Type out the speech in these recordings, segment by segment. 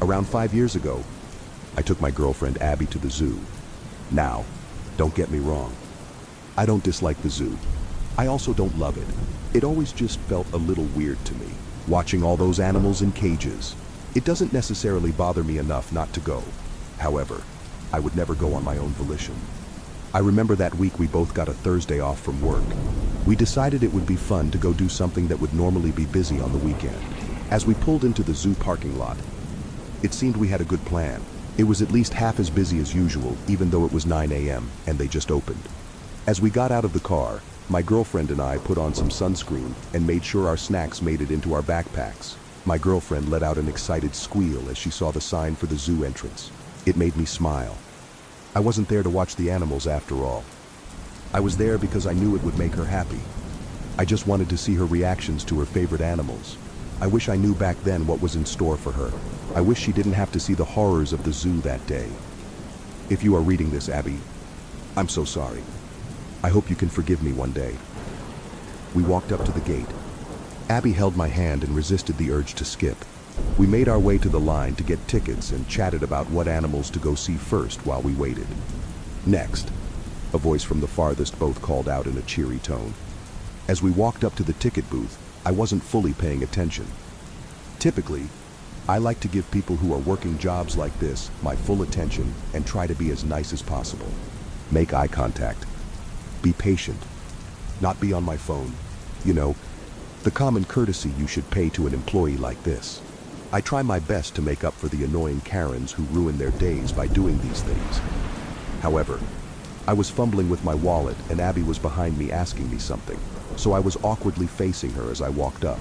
Around 5 years ago, I took my girlfriend Abby to the zoo. Now, don't get me wrong. I don't dislike the zoo. I also don't love it. It always just felt a little weird to me, watching all those animals in cages. It doesn't necessarily bother me enough not to go. However, I would never go on my own volition. I remember that week we both got a Thursday off from work. We decided it would be fun to go do something that would normally be busy on the weekend. As we pulled into the zoo parking lot, it seemed we had a good plan. It was at least half as busy as usual, even though it was 9 a.m. and they just opened. As we got out of the car, my girlfriend and I put on some sunscreen and made sure our snacks made it into our backpacks. My girlfriend let out an excited squeal as she saw the sign for the zoo entrance. It made me smile. I wasn't there to watch the animals after all. I was there because I knew it would make her happy. I just wanted to see her reactions to her favorite animals. I wish I knew back then what was in store for her. I wish she didn't have to see the horrors of the zoo that day. If you are reading this, Abby, I'm so sorry. I hope you can forgive me one day. We walked up to the gate. Abby held my hand and resisted the urge to skip. We made our way to the line to get tickets and chatted about what animals to go see first while we waited. Next, a voice from the farthest both called out in a cheery tone. As we walked up to the ticket booth, I wasn't fully paying attention. Typically, I like to give people who are working jobs like this my full attention and try to be as nice as possible. Make eye contact. Be patient. Not be on my phone. You know, the common courtesy you should pay to an employee like this. I try my best to make up for the annoying Karens who ruin their days by doing these things. However, I was fumbling with my wallet and Abby was behind me asking me something, so I was awkwardly facing her as I walked up.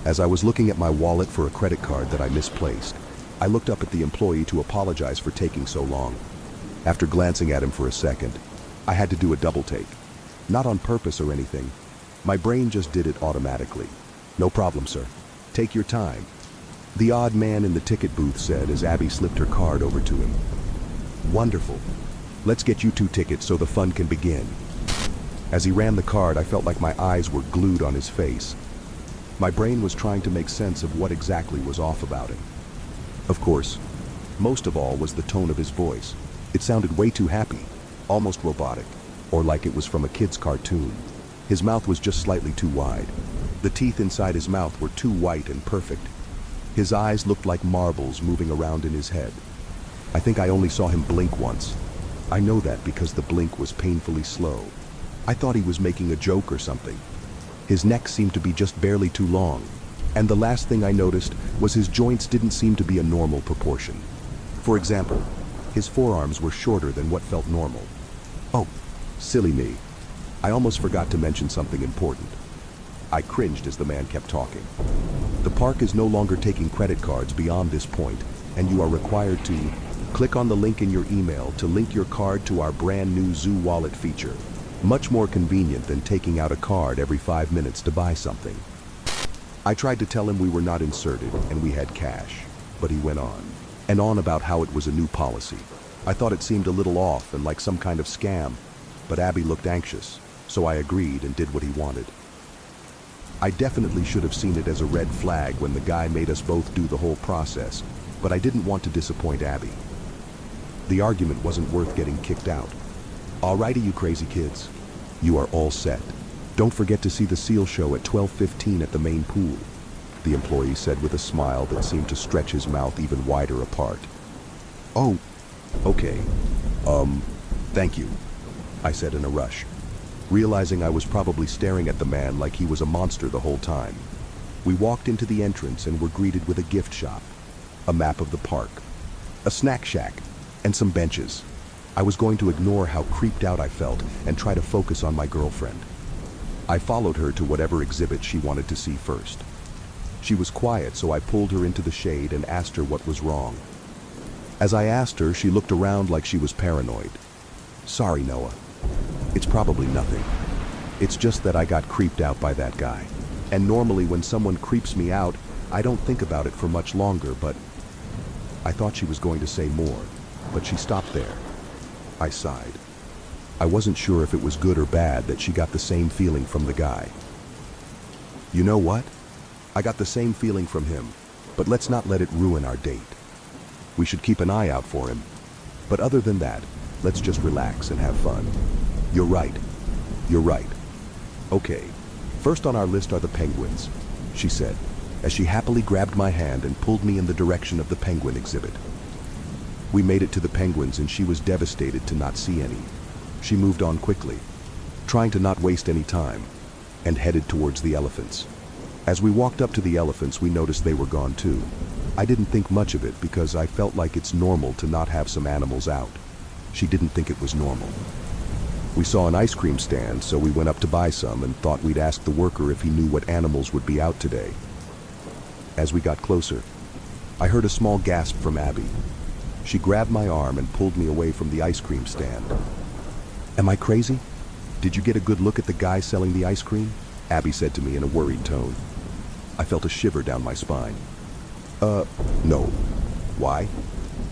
As I was looking at my wallet for a credit card that I misplaced, I looked up at the employee to apologize for taking so long. After glancing at him for a second, I had to do a double take. Not on purpose or anything. My brain just did it automatically. No problem, sir. Take your time. The odd man in the ticket booth said as Abby slipped her card over to him. Wonderful. Let's get you 2 tickets so the fun can begin. As he ran the card, I felt like my eyes were glued on his face. My brain was trying to make sense of what exactly was off about him. Of course, most of all was the tone of his voice. It sounded way too happy, almost robotic, or like it was from a kid's cartoon. His mouth was just slightly too wide. The teeth inside his mouth were too white and perfect. His eyes looked like marbles moving around in his head. I think I only saw him blink once. I know that because the blink was painfully slow. I thought he was making a joke or something. His neck seemed to be just barely too long, and the last thing I noticed was his joints didn't seem to be a normal proportion. For example, his forearms were shorter than what felt normal. Oh, silly me. I almost forgot to mention something important. I cringed as the man kept talking. The park is no longer taking credit cards beyond this point, and you are required to click on the link in your email to link your card to our brand new Zoo Wallet feature. Much more convenient than taking out a card every 5 minutes to buy something. I tried to tell him we were not inserted and we had cash, but he went on and on about how it was a new policy. I thought it seemed a little off and like some kind of scam, but Abby looked anxious, so I agreed and did what he wanted. I definitely should have seen it as a red flag when the guy made us both do the whole process, but I didn't want to disappoint Abby. The argument wasn't worth getting kicked out. Alrighty, you crazy kids. You are all set. Don't forget to see the seal show at 12:15 at the main pool, the employee said with a smile that seemed to stretch his mouth even wider apart. Oh, okay. Thank you, I said in a rush, realizing I was probably staring at the man like he was a monster the whole time. We walked into the entrance and were greeted with a gift shop, a map of the park, a snack shack, and some benches. I was going to ignore how creeped out I felt and try to focus on my girlfriend. I followed her to whatever exhibit she wanted to see first. She was quiet, so I pulled her into the shade and asked her what was wrong. As I asked her, she looked around like she was paranoid. Sorry, Noah. It's probably nothing. It's just that I got creeped out by that guy. And normally when someone creeps me out, I don't think about it for much longer, but I thought she was going to say more, but she stopped there. I sighed. I wasn't sure if it was good or bad that she got the same feeling from the guy. You know what? I got the same feeling from him, but let's not let it ruin our date. We should keep an eye out for him. But other than that, let's just relax and have fun. You're right. You're right. Okay, first on our list are the penguins, she said, as she happily grabbed my hand and pulled me in the direction of the penguin exhibit. We made it to the penguins and she was devastated to not see any. She moved on quickly, trying to not waste any time, and headed towards the elephants. As we walked up to the elephants, we noticed they were gone too. I didn't think much of it because I felt like it's normal to not have some animals out. She didn't think it was normal. We saw an ice cream stand, so we went up to buy some and thought we'd ask the worker if he knew what animals would be out today. As we got closer, I heard a small gasp from Abby. She grabbed my arm and pulled me away from the ice cream stand. Am I crazy? Did you get a good look at the guy selling the ice cream? Abby said to me in a worried tone. I felt a shiver down my spine. No. Why?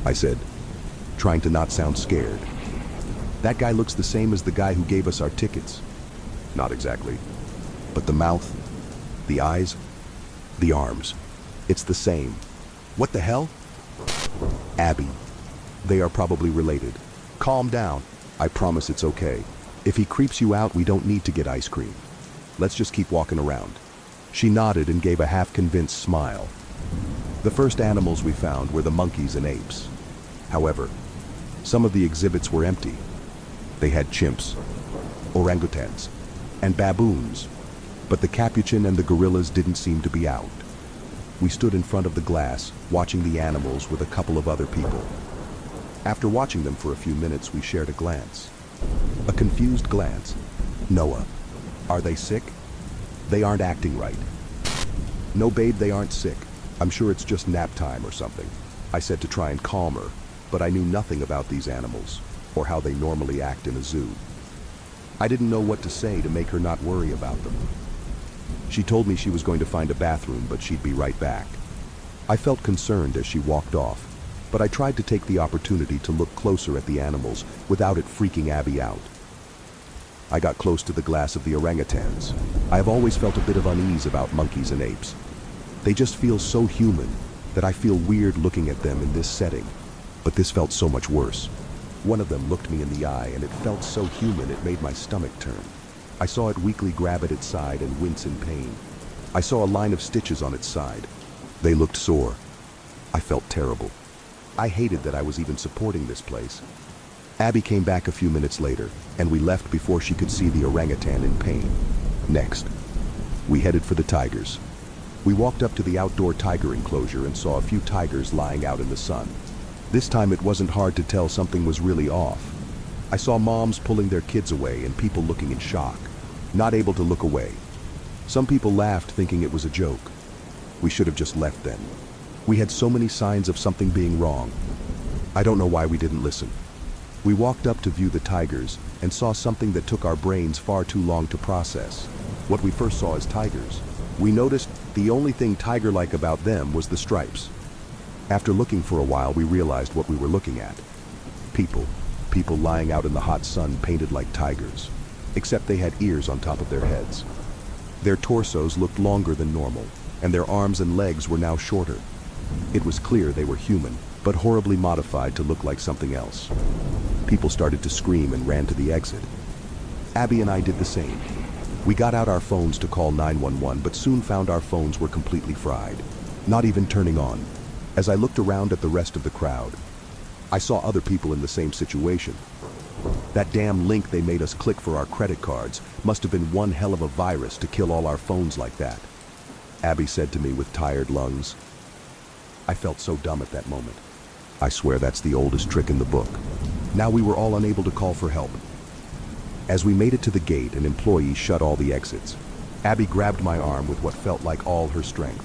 I said, trying to not sound scared. That guy looks the same as the guy who gave us our tickets. Not exactly. But the mouth, the eyes, the arms. It's the same. What the hell? Abby. They are probably related. Calm down. I promise it's okay. If he creeps you out, we don't need to get ice cream. Let's just keep walking around. She nodded and gave a half-convinced smile. The first animals we found were the monkeys and apes. However, some of the exhibits were empty. They had chimps, orangutans, and baboons, but the capuchin and the gorillas didn't seem to be out. We stood in front of the glass, watching the animals with a couple of other people. After watching them for a few minutes, we shared a glance. A confused glance. Noah, are they sick? They aren't acting right. No, babe, they aren't sick. I'm sure it's just nap time or something, I said to try and calm her, but I knew nothing about these animals, or how they normally act in a zoo. I didn't know what to say to make her not worry about them. She told me she was going to find a bathroom, but she'd be right back. I felt concerned as she walked off, but I tried to take the opportunity to look closer at the animals without it freaking Abby out. I got close to the glass of the orangutans. I have always felt a bit of unease about monkeys and apes. They just feel so human that I feel weird looking at them in this setting, but this felt so much worse. One of them looked me in the eye and it felt so human it made my stomach turn. I saw it weakly grab at its side and wince in pain. I saw a line of stitches on its side. They looked sore. I felt terrible. I hated that I was even supporting this place. Abby came back a few minutes later, and we left before she could see the orangutan in pain. Next, we headed for the tigers. We walked up to the outdoor tiger enclosure and saw a few tigers lying out in the sun. This time it wasn't hard to tell something was really off. I saw moms pulling their kids away and people looking in shock, not able to look away. Some people laughed thinking it was a joke. We should have just left then. We had so many signs of something being wrong. I don't know why we didn't listen. We walked up to view the tigers and saw something that took our brains far too long to process. What we first saw as tigers. We noticed the only thing tiger-like about them was the stripes. After looking for a while, we realized what we were looking at. People lying out in the hot sun painted like tigers, except they had ears on top of their heads. Their torsos looked longer than normal, and their arms and legs were now shorter. It was clear they were human, but horribly modified to look like something else. People started to scream and ran to the exit. Abby and I did the same. We got out our phones to call 911, but soon found our phones were completely fried, not even turning on. As I looked around at the rest of the crowd, I saw other people in the same situation. That damn link they made us click for our credit cards must have been one hell of a virus to kill all our phones like that, Abby said to me with tired lungs. I felt so dumb at that moment. I swear that's the oldest trick in the book. Now we were all unable to call for help. As we made it to the gate, an employee shut all the exits. Abby grabbed my arm with what felt like all her strength.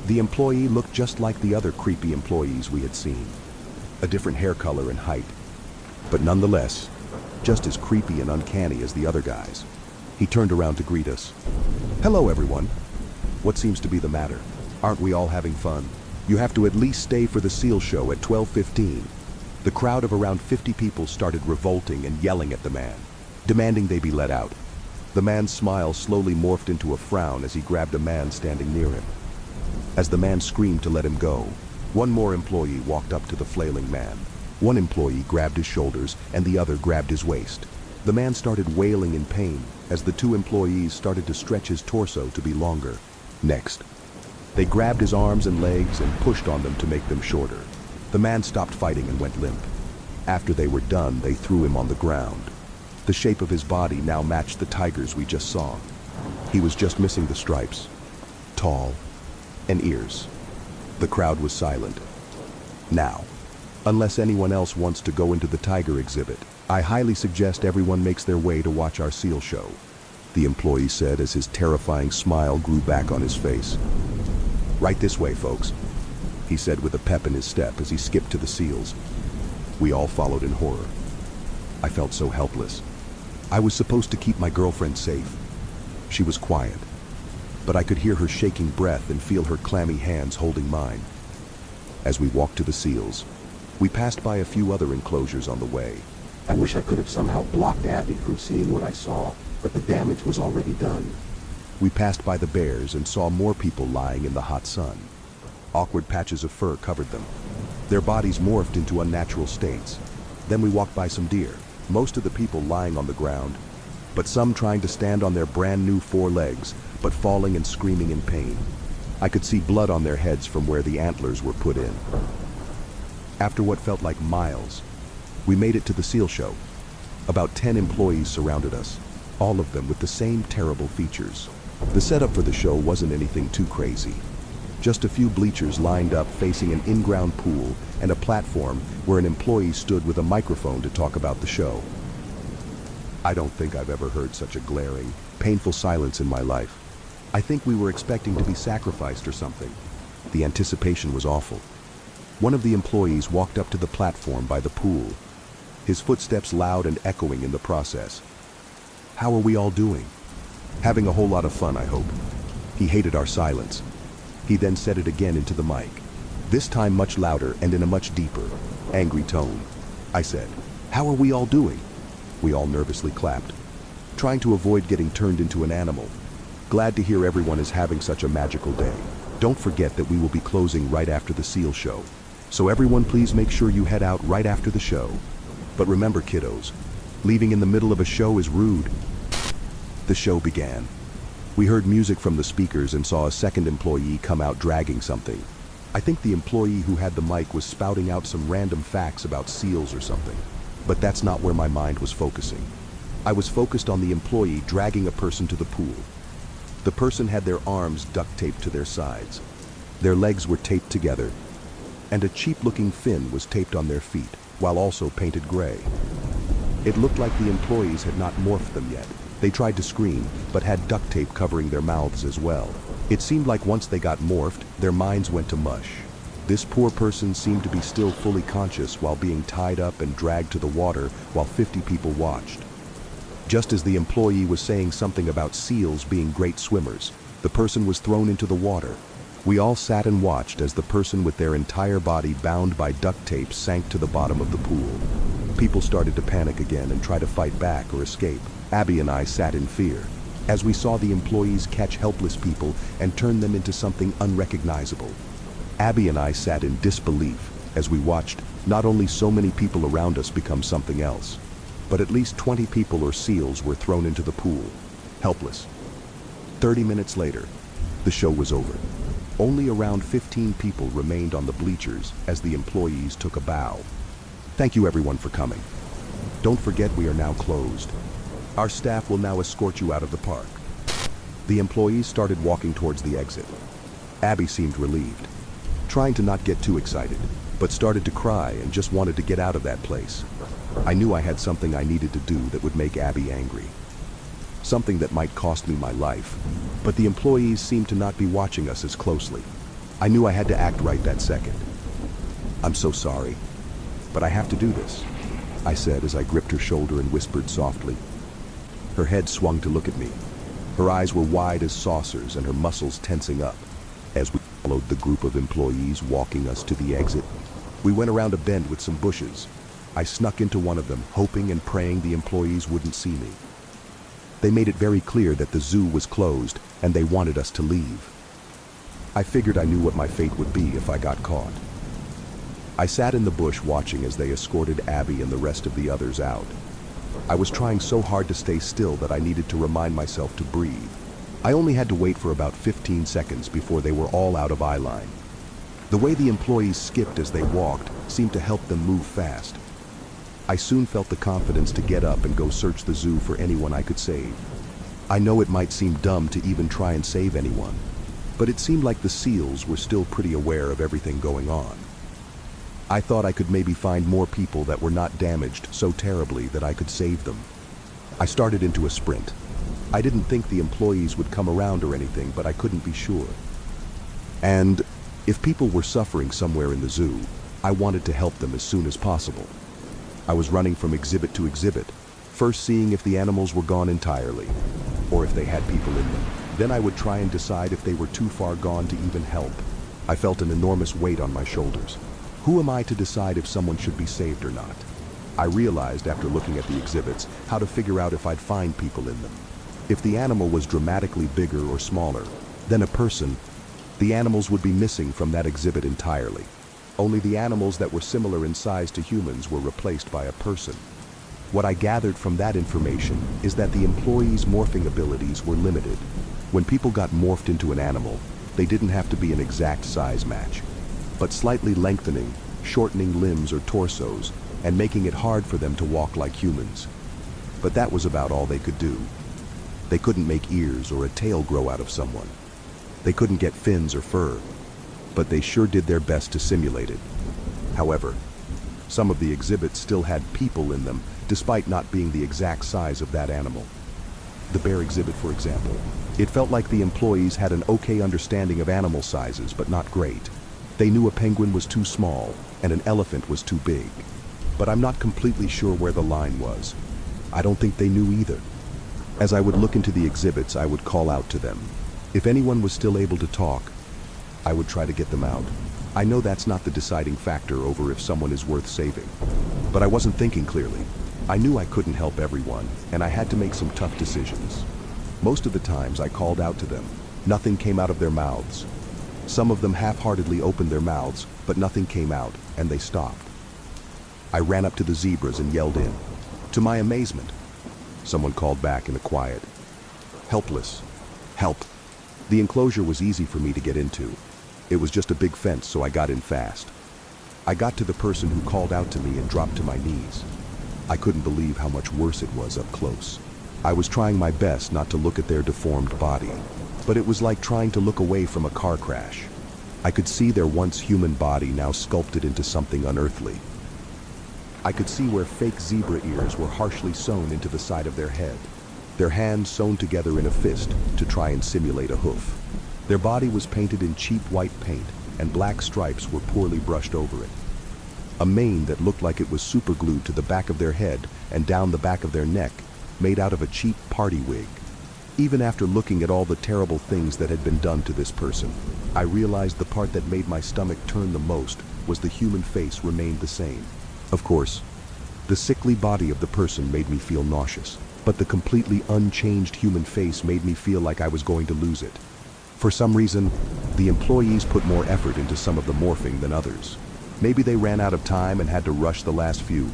The employee looked just like the other creepy employees we had seen. A different hair color and height, but nonetheless, just as creepy and uncanny as the other guys. He turned around to greet us. Hello, everyone. What seems to be the matter? Aren't we all having fun? You have to at least stay for the seal show at 12:15. The crowd of around 50 people started revolting and yelling at the man, demanding they be let out. The man's smile slowly morphed into a frown as he grabbed a man standing near him. As the man screamed to let him go, One more employee walked up to the flailing man. One employee grabbed his shoulders and the other grabbed his waist. The man started wailing in pain as the two employees started to stretch his torso to be longer. Next, they grabbed his arms and legs and pushed on them to make them shorter. The man stopped fighting and went limp. After they were done, they threw him on the ground. The shape of his body now matched the tiger's we just saw. He was just missing the stripes, tall, and ears. The crowd was silent. Now, unless anyone else wants to go into the tiger exhibit, I highly suggest everyone makes their way to watch our seal show, the employee said as his terrifying smile grew back on his face. Right this way, folks, he said with a pep in his step as he skipped to the seals. We all followed in horror. I felt so helpless. I was supposed to keep my girlfriend safe. She was quiet, but I could hear her shaking breath and feel her clammy hands holding mine. As we walked to the seals, we passed by a few other enclosures on the way. I wish I could have somehow blocked Abby from seeing what I saw, but the damage was already done. We passed by the bears and saw more people lying in the hot sun. Awkward patches of fur covered them. Their bodies morphed into unnatural states. Then we walked by some deer, most of the people lying on the ground, but some trying to stand on their brand new 4 legs, but falling and screaming in pain. I could see blood on their heads from where the antlers were put in. After what felt like miles, we made it to the seal show. About 10 employees surrounded us, all of them with the same terrible features. The setup for the show wasn't anything too crazy. Just a few bleachers lined up facing an in-ground pool and a platform where an employee stood with a microphone to talk about the show. I don't think I've ever heard such a glaring, painful silence in my life. I think we were expecting to be sacrificed or something. The anticipation was awful. One of the employees walked up to the platform by the pool, his footsteps loud and echoing in the process. How are we all doing? Having a whole lot of fun, I hope. He hated our silence. He then said it again into the mic, this time much louder and in a much deeper, angry tone. I said, how are we all doing? We all nervously clapped, trying to avoid getting turned into an animal. Glad to hear everyone is having such a magical day. Don't forget that we will be closing right after the seal show. So everyone please make sure you head out right after the show. But remember, kiddos, leaving in the middle of a show is rude. The show began. We heard music from the speakers and saw a second employee come out dragging something. I think the employee who had the mic was spouting out some random facts about seals or something. But that's not where my mind was focusing. I was focused on the employee dragging a person to the pool. The person had their arms duct taped to their sides. Their legs were taped together, and a cheap-looking fin was taped on their feet, while also painted gray. It looked like the employees had not morphed them yet. They tried to scream, but had duct tape covering their mouths as well. It seemed like once they got morphed, their minds went to mush. This poor person seemed to be still fully conscious while being tied up and dragged to the water while 50 people watched. Just as the employee was saying something about seals being great swimmers, the person was thrown into the water. We all sat and watched as the person with their entire body bound by duct tape sank to the bottom of the pool. People started to panic again and try to fight back or escape. Abby and I sat in fear as we saw the employees catch helpless people and turn them into something unrecognizable. Abby and I sat in disbelief as we watched not only so many people around us become something else, but at least 20 people or seals were thrown into the pool, helpless. 30 minutes later, the show was over. Only around 15 people remained on the bleachers as the employees took a bow. Thank you everyone for coming. Don't forget we are now closed. Our staff will now escort you out of the park. The employees started walking towards the exit. Abby seemed relieved, trying to not get too excited, but started to cry and just wanted to get out of that place. I knew I had something I needed to do that would make Abby angry. Something that might cost me my life, but the employees seemed to not be watching us as closely. I knew I had to act right that second. I'm so sorry, but I have to do this, I said as I gripped her shoulder and whispered softly. Her head swung to look at me. Her eyes were wide as saucers and her muscles tensing up. As we followed the group of employees walking us to the exit, we went around a bend with some bushes. I snuck into one of them, hoping and praying the employees wouldn't see me. They made it very clear that the zoo was closed and they wanted us to leave. I figured I knew what my fate would be if I got caught. I sat in the bush watching as they escorted Abby and the rest of the others out. I was trying so hard to stay still that I needed to remind myself to breathe. I only had to wait for about 15 seconds before they were all out of eye line. The way the employees skipped as they walked seemed to help them move fast. I soon felt the confidence to get up and go search the zoo for anyone I could save. I know it might seem dumb to even try and save anyone, but it seemed like the SEALs were still pretty aware of everything going on. I thought I could maybe find more people that were not damaged so terribly that I could save them. I started into a sprint. I didn't think the employees would come around or anything, but I couldn't be sure. And if people were suffering somewhere in the zoo, I wanted to help them as soon as possible. I was running from exhibit to exhibit, first seeing if the animals were gone entirely, or if they had people in them. Then I would try and decide if they were too far gone to even help. I felt an enormous weight on my shoulders. Who am I to decide if someone should be saved or not? I realized after looking at the exhibits how to figure out if I'd find people in them. If the animal was dramatically bigger or smaller than a person, the animals would be missing from that exhibit entirely. Only the animals that were similar in size to humans were replaced by a person. What I gathered from that information is that the employees' morphing abilities were limited. When people got morphed into an animal, they didn't have to be an exact size match, but slightly lengthening, shortening limbs or torsos, and making it hard for them to walk like humans. But that was about all they could do. They couldn't make ears or a tail grow out of someone. They couldn't get fins or fur, but they sure did their best to simulate it. However, some of the exhibits still had people in them, despite not being the exact size of that animal. The bear exhibit, for example. It felt like the employees had an okay understanding of animal sizes, but not great. They knew a penguin was too small and an elephant was too big. But I'm not completely sure where the line was. I don't think they knew either. As I would look into the exhibits, I would call out to them. If anyone was still able to talk, I would try to get them out. I know that's not the deciding factor over if someone is worth saving. But I wasn't thinking clearly. I knew I couldn't help everyone, and I had to make some tough decisions. Most of the times I called out to them. Nothing came out of their mouths. Some of them half-heartedly opened their mouths, but nothing came out, and they stopped. I ran up to the zebras and yelled in. To my amazement, someone called back in the quiet. Helpless. Help. The enclosure was easy for me to get into. It was just a big fence, so I got in fast. I got to the person who called out to me and dropped to my knees. I couldn't believe how much worse it was up close. I was trying my best not to look at their deformed body, but it was like trying to look away from a car crash. I could see their once human body now sculpted into something unearthly. I could see where fake zebra ears were harshly sewn into the side of their head, their hands sewn together in a fist to try and simulate a hoof. Their body was painted in cheap white paint, and black stripes were poorly brushed over it. A mane that looked like it was superglued to the back of their head and down the back of their neck, made out of a cheap party wig. Even after looking at all the terrible things that had been done to this person, I realized the part that made my stomach turn the most was the human face remained the same. Of course, the sickly body of the person made me feel nauseous, but the completely unchanged human face made me feel like I was going to lose it. For some reason, the employees put more effort into some of the morphing than others. Maybe they ran out of time and had to rush the last few.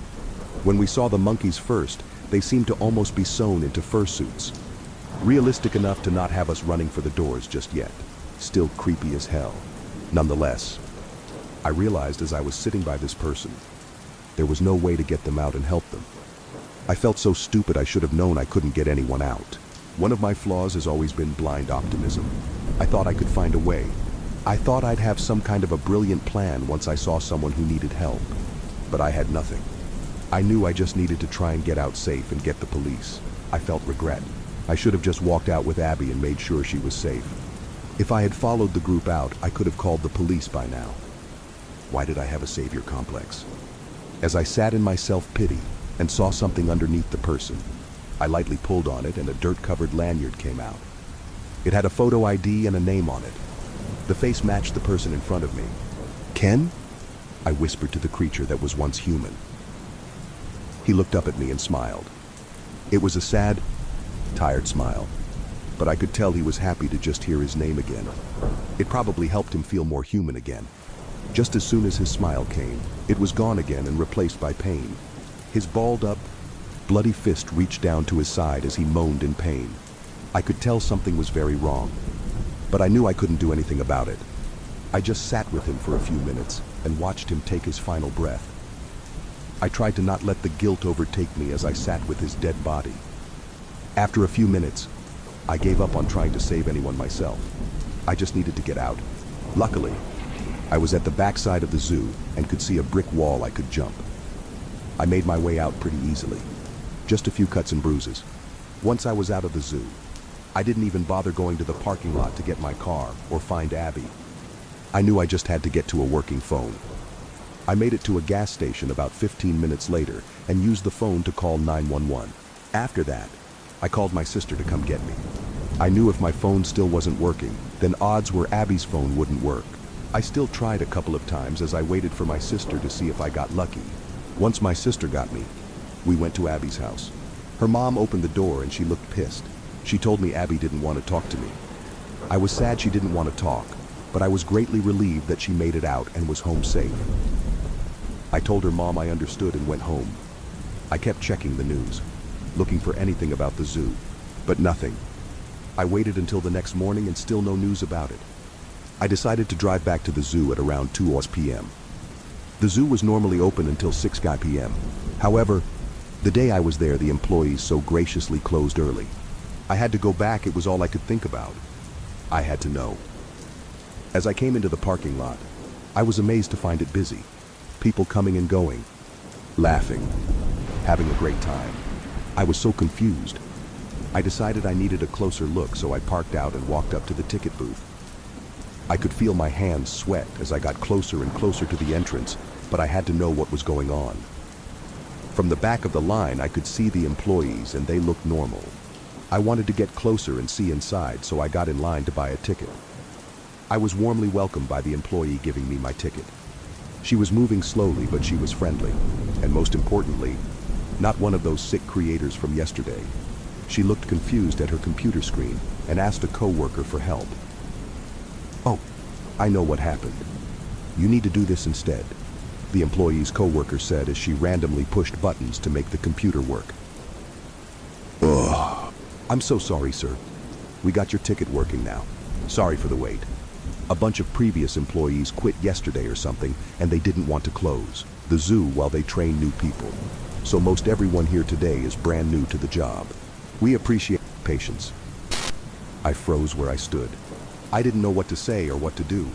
When we saw the monkeys first, they seemed to almost be sewn into fursuits. Realistic enough to not have us running for the doors just yet. Still creepy as hell. Nonetheless, I realized as I was sitting by this person, there was no way to get them out and help them. I felt so stupid I should have known I couldn't get anyone out. One of my flaws has always been blind optimism. I thought I could find a way. I thought I'd have some kind of a brilliant plan once I saw someone who needed help. But I had nothing. I knew I just needed to try and get out safe and get the police. I felt regret. I should have just walked out with Abby and made sure she was safe. If I had followed the group out, I could have called the police by now. Why did I have a savior complex? As I sat in my self-pity and saw something underneath the person, I lightly pulled on it and a dirt-covered lanyard came out. It had a photo ID and a name on it. The face matched the person in front of me. Ken? I whispered to the creature that was once human. He looked up at me and smiled. It was a sad, tired smile, but I could tell he was happy to just hear his name again. It probably helped him feel more human again. Just as soon as his smile came, it was gone again and replaced by pain. His balled up, bloody fist reached down to his side as he moaned in pain. I could tell something was very wrong, but I knew I couldn't do anything about it. I just sat with him for a few minutes and watched him take his final breath. I tried to not let the guilt overtake me as I sat with his dead body. After a few minutes, I gave up on trying to save anyone myself. I just needed to get out. Luckily, I was at the backside of the zoo and could see a brick wall I could jump. I made my way out pretty easily. Just a few cuts and bruises. Once I was out of the zoo, I didn't even bother going to the parking lot to get my car or find Abby. I knew I just had to get to a working phone. I made it to a gas station about 15 minutes later and used the phone to call 911. After that, I called my sister to come get me. I knew if my phone still wasn't working, then odds were Abby's phone wouldn't work. I still tried a couple of times as I waited for my sister to see if I got lucky. Once my sister got me, we went to Abby's house. Her mom opened the door and she looked pissed. She told me Abby didn't want to talk to me. I was sad she didn't want to talk, but I was greatly relieved that she made it out and was home safe. I told her mom I understood and went home. I kept checking the news, looking for anything about the zoo, but nothing. I waited until the next morning and still no news about it. I decided to drive back to the zoo at around 2 p.m. The zoo was normally open until 6 p.m. However, the day I was there, the employees so graciously closed early. I had to go back. It was all I could think about. I had to know. As I came into the parking lot, I was amazed to find it busy. People coming and going, laughing, having a great time. I was so confused. I decided I needed a closer look, so I parked out and walked up to the ticket booth. I could feel my hands sweat as I got closer and closer to the entrance, but I had to know what was going on. From the back of the line, I could see the employees and they looked normal. I wanted to get closer and see inside, so I got in line to buy a ticket. I was warmly welcomed by the employee giving me my ticket. She was moving slowly, but she was friendly, and most importantly, not one of those sick creators from yesterday. She looked confused at her computer screen and asked a coworker for help. "Oh, I know what happened. You need to do this instead," the employee's coworker said as she randomly pushed buttons to make the computer work. "Ugh. I'm so sorry, sir. We got your ticket working now. Sorry for the wait. A bunch of previous employees quit yesterday or something, and they didn't want to close the zoo while they train new people. So most everyone here today is brand new to the job. We appreciate patience." I froze where I stood. I didn't know what to say or what to do.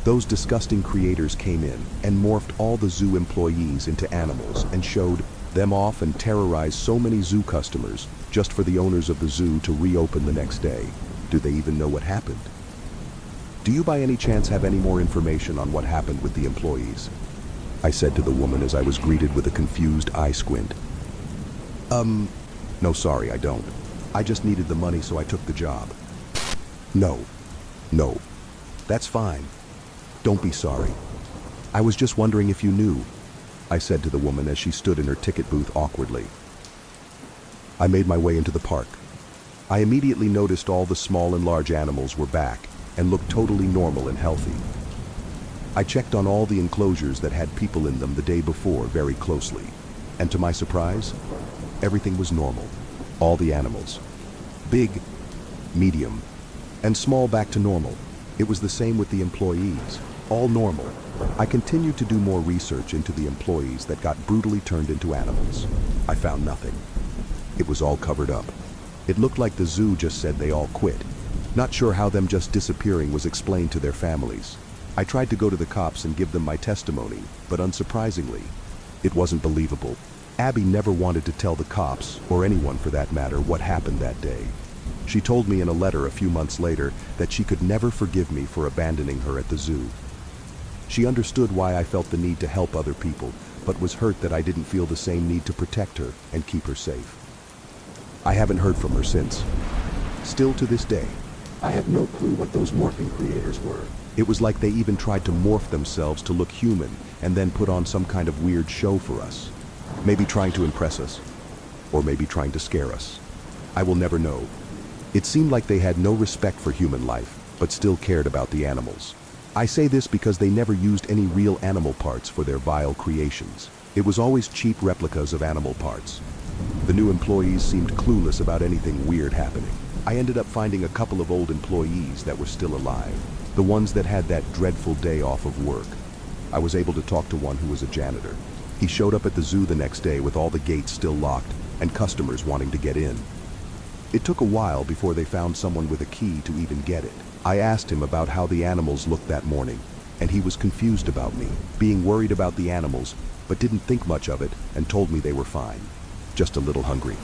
Those disgusting creators came in and morphed all the zoo employees into animals and showed them off and terrorized so many zoo customers just for the owners of the zoo to reopen the next day. Do they even know what happened? "Do you by any chance have any more information on what happened with the employees?" I said to the woman as I was greeted with a confused eye squint. No, sorry, I don't. I just needed the money, so I took the job." No, that's fine. Don't be sorry. I was just wondering if you knew," I said to the woman as she stood in her ticket booth awkwardly. I made my way into the park. I immediately noticed all the small and large animals were back and looked totally normal and healthy. I checked on all the enclosures that had people in them the day before very closely, and to my surprise, everything was normal. All the animals, big, medium, and small, back to normal. It was the same with the employees, all normal. I continued to do more research into the employees that got brutally turned into animals. I found nothing. It was all covered up. It looked like the zoo just said they all quit. Not sure how them just disappearing was explained to their families. I tried to go to the cops and give them my testimony, but unsurprisingly, it wasn't believable. Abby never wanted to tell the cops, or anyone for that matter, what happened that day. She told me in a letter a few months later that she could never forgive me for abandoning her at the zoo. She understood why I felt the need to help other people, but was hurt that I didn't feel the same need to protect her and keep her safe. I haven't heard from her since. Still to this day, I have no clue what those morphing creators were. it was like they even tried to morph themselves to look human and then put on some kind of weird show for us. Maybe trying to impress us, or maybe trying to scare us. I will never know. It seemed like they had no respect for human life, but still cared about the animals. I say this because they never used any real animal parts for their vile creations. It was always cheap replicas of animal parts. The new employees seemed clueless about anything weird happening. I ended up finding a couple of old employees that were still alive, the ones that had that dreadful day off of work. I was able to talk to one who was a janitor. He showed up at the zoo the next day with all the gates still locked and customers wanting to get in. It took a while before they found someone with a key to even get it. I asked him about how the animals looked that morning, and he was confused about me, being worried about the animals, but didn't think much of it and told me they were fine, just a little hungry.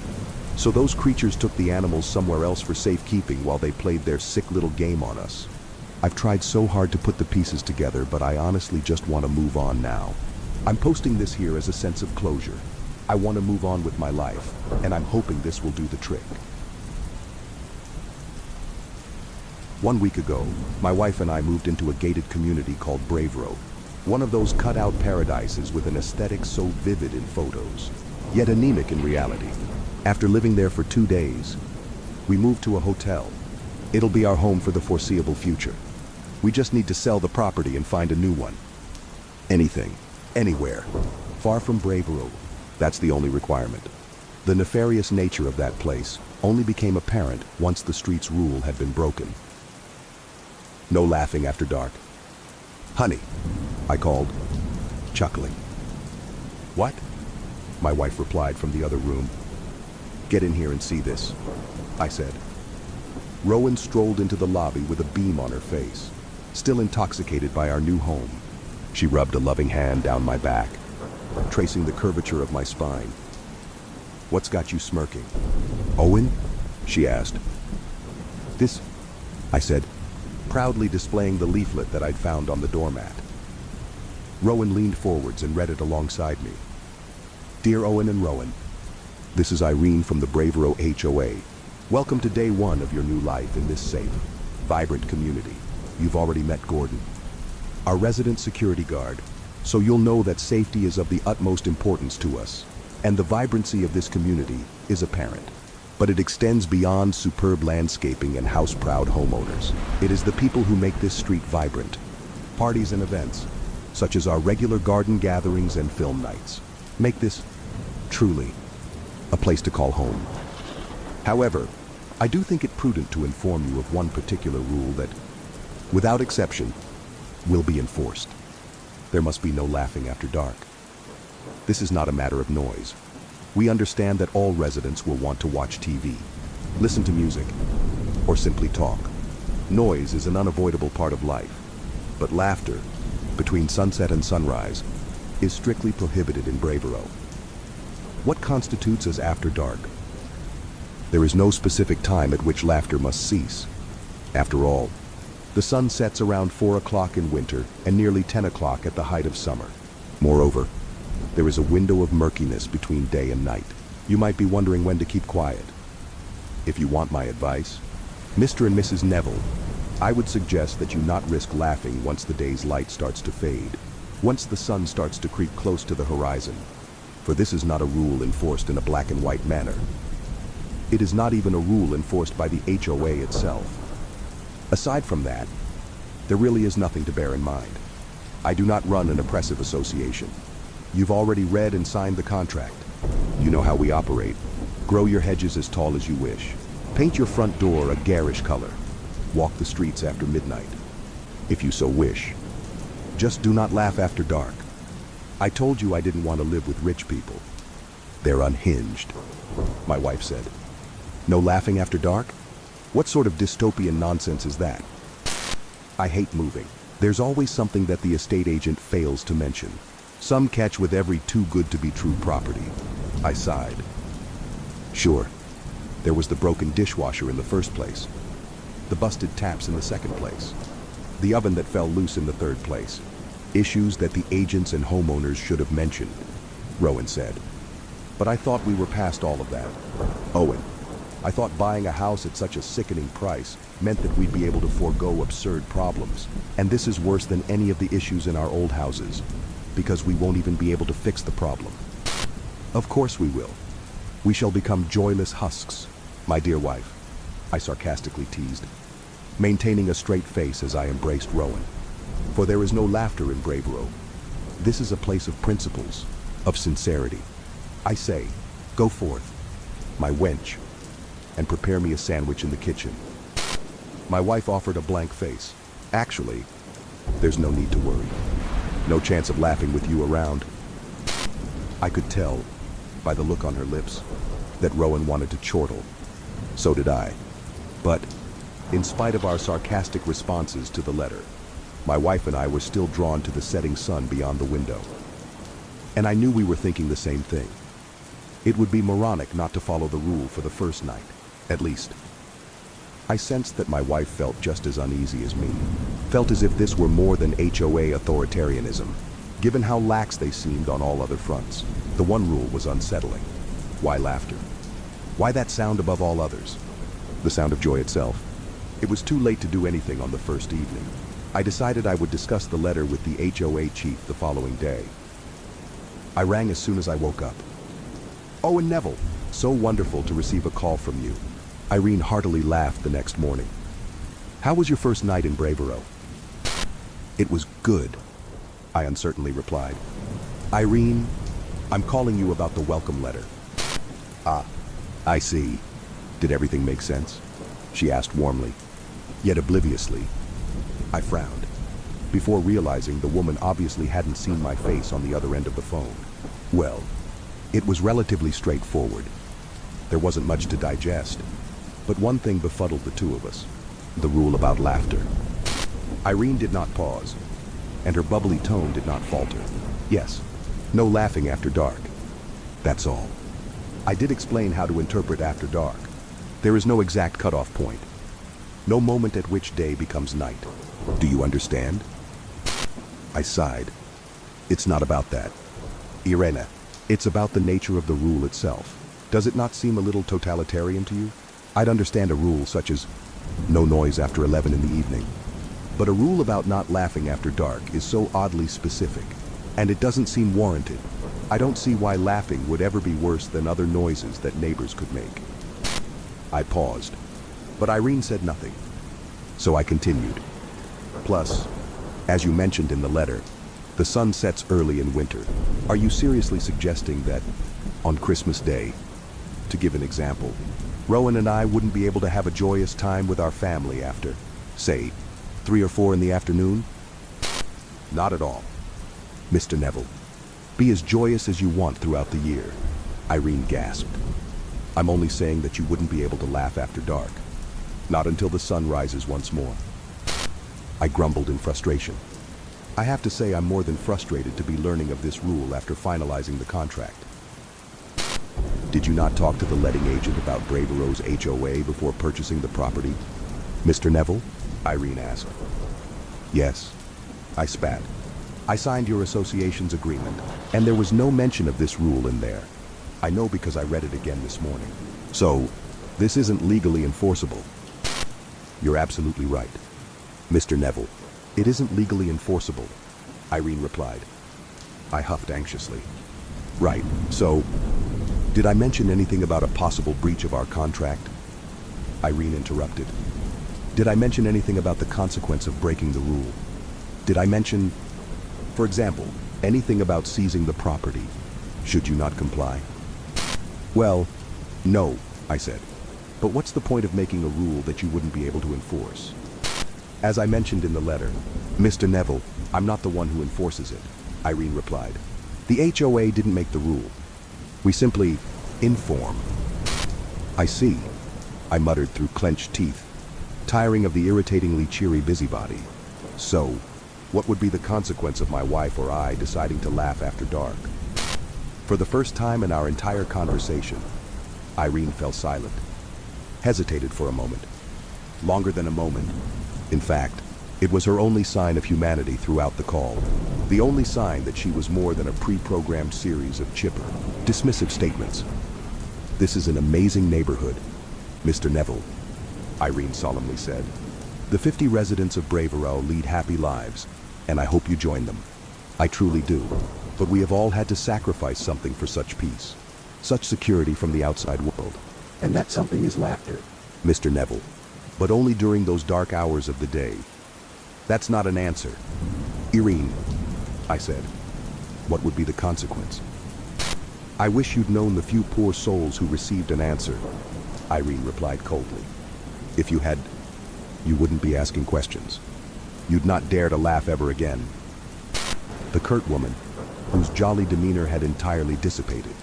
So those creatures took the animals somewhere else for safekeeping while they played their sick little game on us. I've tried so hard to put the pieces together, but I honestly just want to move on now. I'm posting this here as a sense of closure. I want to move on with my life, and I'm hoping this will do the trick. 1 week ago, my wife and I moved into a gated community called Bravero, one of those cut-out paradises with an aesthetic so vivid in photos, yet anemic in reality. After living there for 2 days, we moved to a hotel. It'll be our home for the foreseeable future. We just need to sell the property and find a new one. Anything, anywhere, far from Bravero. That's the only requirement. The nefarious nature of that place only became apparent once the street's rule had been broken. No laughing after dark. "Honey," I called, chuckling. "What?" my wife replied from the other room. "Get in here and see this," I said. Rowan strolled into the lobby with a beam on her face, still intoxicated by our new home. She rubbed a loving hand down my back, tracing the curvature of my spine. "What's got you smirking?" "Owen?" she asked. "This," I said, proudly displaying the leaflet that I'd found on the doormat. Rowan leaned forwards and read it alongside me. "Dear Owen and Rowan, this is Irene from the Bravero HOA. Welcome to day 1 of your new life in this safe, vibrant community. You've already met Gordon, our resident security guard, so you'll know that safety is of the utmost importance to us, and the vibrancy of this community is apparent. But it extends beyond superb landscaping and house-proud homeowners. It is the people who make this street vibrant. Parties and events, such as our regular garden gatherings and film nights, make this, truly, a place to call home. However, I do think it prudent to inform you of one particular rule that, without exception, will be enforced. There must be no laughing after dark. This is not a matter of noise. We understand that all residents will want to watch TV, listen to music, or simply talk. Noise is an unavoidable part of life, but laughter, between sunset and sunrise, is strictly prohibited in Bravero. What constitutes as after dark? There is no specific time at which laughter must cease. After all, the sun sets around 4 o'clock in winter and nearly 10 o'clock at the height of summer. Moreover, there is a window of murkiness between day and night. You might be wondering when to keep quiet. If you want my advice, Mr. and Mrs. Neville, I would suggest that you not risk laughing once the day's light starts to fade, once the sun starts to creep close to the horizon, for this is not a rule enforced in a black and white manner. It is not even a rule enforced by the HOA itself. Aside from that, there really is nothing to bear in mind. I do not run an oppressive association. You've already read and signed the contract. You know how we operate. Grow your hedges as tall as you wish. Paint your front door a garish color. Walk the streets after midnight, if you so wish. Just do not laugh after dark. I told you I didn't want to live with rich people. They're unhinged, my wife said. No laughing after dark? What sort of dystopian nonsense is that? I hate moving. There's always something that the estate agent fails to mention. Some catch with every too-good-to-be-true property. I sighed. Sure, there was the broken dishwasher in the first place, the busted taps in the second place, the oven that fell loose in the third place. Issues that the agents and homeowners should have mentioned, Rowan said. But I thought we were past all of that. Owen, I thought buying a house at such a sickening price meant that we'd be able to forego absurd problems. And this is worse than any of the issues in our old houses, because we won't even be able to fix the problem. Of course we will. We shall become joyless husks, my dear wife, I sarcastically teased, maintaining a straight face as I embraced Rowan. For there is no laughter in Bravero. This is a place of principles, of sincerity. I say, go forth, my wench, and prepare me a sandwich in the kitchen. My wife offered a blank face. Actually, there's no need to worry. No chance of laughing with you around. I could tell, by the look on her lips, that Rowan wanted to chortle. So did I. But, in spite of our sarcastic responses to the letter, my wife and I were still drawn to the setting sun beyond the window. And I knew we were thinking the same thing. It would be moronic not to follow the rule for the first night, at least. I sensed that my wife felt just as uneasy as me, felt as if this were more than HOA authoritarianism, given how lax they seemed on all other fronts. The one rule was unsettling. Why laughter? Why that sound above all others? The sound of joy itself. It was too late to do anything on the first evening. I decided I would discuss the letter with the HOA chief the following day. I rang as soon as I woke up. "Oh, and Neville, so wonderful to receive a call from you." Irene heartily laughed the next morning. "How was your first night in Bravero?" "It was good," I uncertainly replied. "Irene, I'm calling you about the welcome letter." "Ah, I see. Did everything make sense?" she asked warmly, yet obliviously. I frowned, before realizing the woman obviously hadn't seen my face on the other end of the phone. Well, it was relatively straightforward. There wasn't much to digest, but one thing befuddled the two of us: the rule about laughter. Irene did not pause, and her bubbly tone did not falter. Yes, no laughing after dark. That's all. I did explain how to interpret after dark. There is no exact cutoff point. No moment at which day becomes night. Do you understand? I sighed. It's not about that. Irene, it's about the nature of the rule itself. Does it not seem a little totalitarian to you? I'd understand a rule such as no noise after 11 in the evening. But a rule about not laughing after dark is so oddly specific, and it doesn't seem warranted. I don't see why laughing would ever be worse than other noises that neighbors could make. I paused, but Irene said nothing. So I continued. Plus, as you mentioned in the letter, the sun sets early in winter. Are you seriously suggesting that on Christmas Day, to give an example, Rowan and I wouldn't be able to have a joyous time with our family after, say, 3 or 4 in the afternoon? Not at all. Mr. Neville, be as joyous as you want throughout the year. Irene gasped. I'm only saying that you wouldn't be able to laugh after dark. Not until the sun rises once more. I grumbled in frustration. I have to say I'm more than frustrated to be learning of this rule after finalizing the contract. Did you not talk to the letting agent about Bravero's HOA before purchasing the property? Mr. Neville? Irene asked. Yes. I spat. I signed your association's agreement, and there was no mention of this rule in there. I know because I read it again this morning. So, this isn't legally enforceable. You're absolutely right. Mr. Neville, it isn't legally enforceable, Irene replied. I huffed anxiously. Right, so, did I mention anything about a possible breach of our contract? Irene interrupted. Did I mention anything about the consequence of breaking the rule? Did I mention, for example, anything about seizing the property, should you not comply? Well, no, I said. But what's the point of making a rule that you wouldn't be able to enforce? As I mentioned in the letter, Mr. Neville, I'm not the one who enforces it, Irene replied. The HOA didn't make the rule. We simply inform. I see, I muttered through clenched teeth, tiring of the irritatingly cheery busybody. So, what would be the consequence of my wife or I deciding to laugh after dark? For the first time in our entire conversation, Irene fell silent, hesitated for a moment. Longer than a moment. In fact, it was her only sign of humanity throughout the call. The only sign that she was more than a pre-programmed series of chipper, dismissive statements. This is an amazing neighborhood, Mr. Neville, Irene solemnly said. The 50 residents of Bravero lead happy lives, and I hope you join them. I truly do. But we have all had to sacrifice something for such peace, such security from the outside world. And that something is laughter. Mr. Neville, but only during those dark hours of the day. That's not an answer. Irene, I said, what would be the consequence? I wish you'd known the few poor souls who received an answer, Irene replied coldly. If you had, you wouldn't be asking questions. You'd not dare to laugh ever again. The curt woman, whose jolly demeanor had entirely dissipated,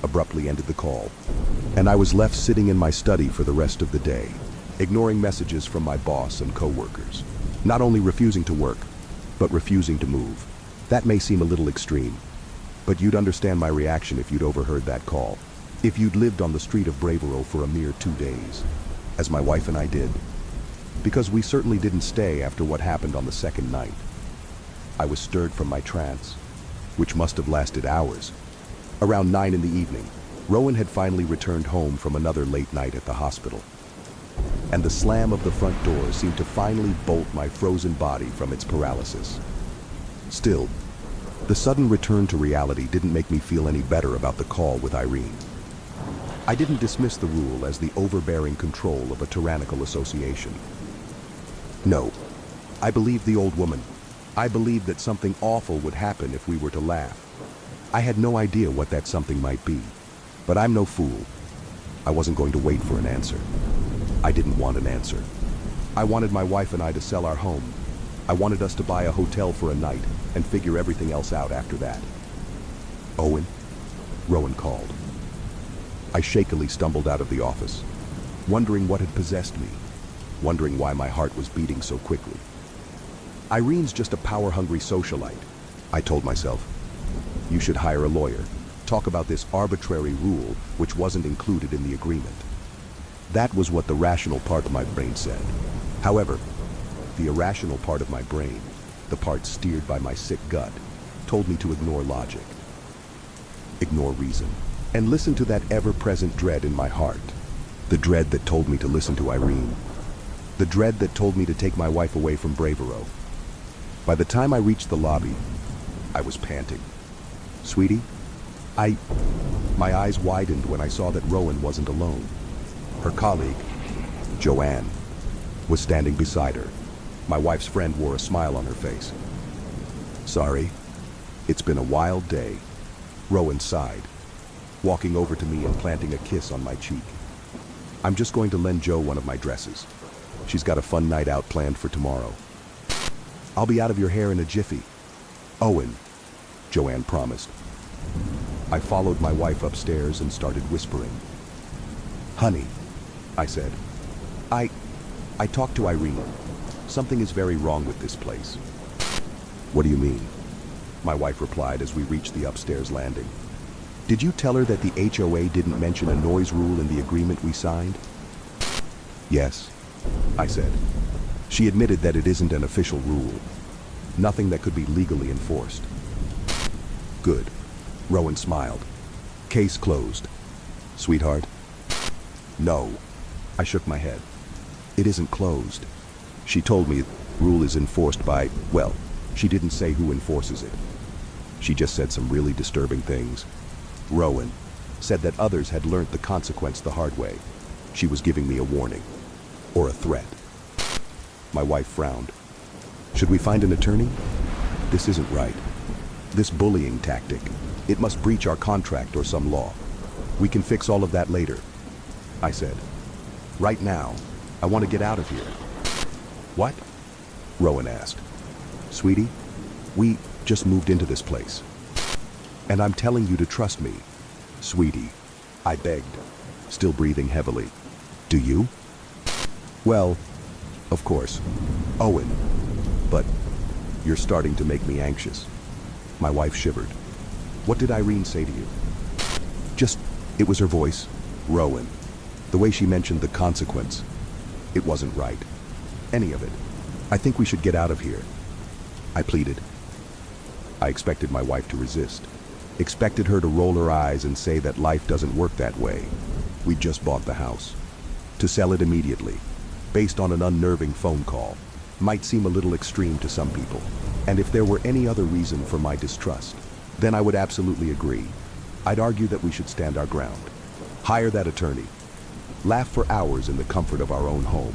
abruptly ended the call, and I was left sitting in my study for the rest of the day, ignoring messages from my boss and co-workers, not only refusing to work, but refusing to move. That may seem a little extreme, but you'd understand my reaction if you'd overheard that call, if you'd lived on the street of Bravero for a mere 2 days, as my wife and I did, because we certainly didn't stay after what happened on the second night. I was stirred from my trance, which must have lasted hours. Around 9 in the evening, Rowan had finally returned home from another late night at the hospital, and the slam of the front door seemed to finally bolt my frozen body from its paralysis. Still, the sudden return to reality didn't make me feel any better about the call with Irene. I didn't dismiss the rule as the overbearing control of a tyrannical association. No, I believed the old woman. I believed that something awful would happen if we were to laugh. I had no idea what that something might be, but I'm no fool. I wasn't going to wait for an answer. I didn't want an answer. I wanted my wife and I to sell our home. I wanted us to buy a hotel for a night and figure everything else out after that. Owen? Rowan called. I shakily stumbled out of the office, wondering what had possessed me, wondering why my heart was beating so quickly. Irene's just a power-hungry socialite, I told myself. You should hire a lawyer, talk about this arbitrary rule which wasn't included in the agreement. That was what the rational part of my brain said. However, the irrational part of my brain, the part steered by my sick gut, told me to ignore logic, ignore reason, and listen to that ever-present dread in my heart. The dread that told me to listen to Irene. The dread that told me to take my wife away from Bravero. By the time I reached the lobby, I was panting. Sweetie, my eyes widened when I saw that Rowan wasn't alone. Her colleague, Joanne, was standing beside her. My wife's friend wore a smile on her face. Sorry, it's been a wild day, Rowan sighed, walking over to me and planting a kiss on my cheek. I'm just going to lend Jo one of my dresses. She's got a fun night out planned for tomorrow. I'll be out of your hair in a jiffy. Owen, Joanne promised. I followed my wife upstairs and started whispering. Honey, I said. I talked to Irene. Something is very wrong with this place. What do you mean? My wife replied as we reached the upstairs landing. Did you tell her that the HOA didn't mention a noise rule in the agreement we signed? Yes, I said. She admitted that it isn't an official rule. Nothing that could be legally enforced. Good. Rowan smiled. Case closed. Sweetheart? No. I shook my head. It isn't closed. She told me the rule is enforced by, well, she didn't say who enforces it. She just said some really disturbing things. Rowan said that others had learnt the consequence the hard way. She was giving me a warning. Or a threat. My wife frowned. Should we find an attorney? This isn't right. This bullying tactic. It must breach our contract or some law. We can fix all of that later, I said. Right now, I want to get out of here. What? Rowan asked. Sweetie, we just moved into this place. And I'm telling you to trust me. Sweetie, I begged, still breathing heavily. Do you? Well, of course, Owen. But you're starting to make me anxious. My wife shivered. What did Irene say to you? Just, it was her voice, Rowan. The way she mentioned the consequence. It wasn't right. Any of it. I think we should get out of here. I pleaded. I expected my wife to resist. Expected her to roll her eyes and say that life doesn't work that way. We'd just bought the house. To sell it immediately, based on an unnerving phone call, might seem a little extreme to some people. And if there were any other reason for my distrust, then I would absolutely agree. I'd argue that we should stand our ground. Hire that attorney. Laugh for hours in the comfort of our own home,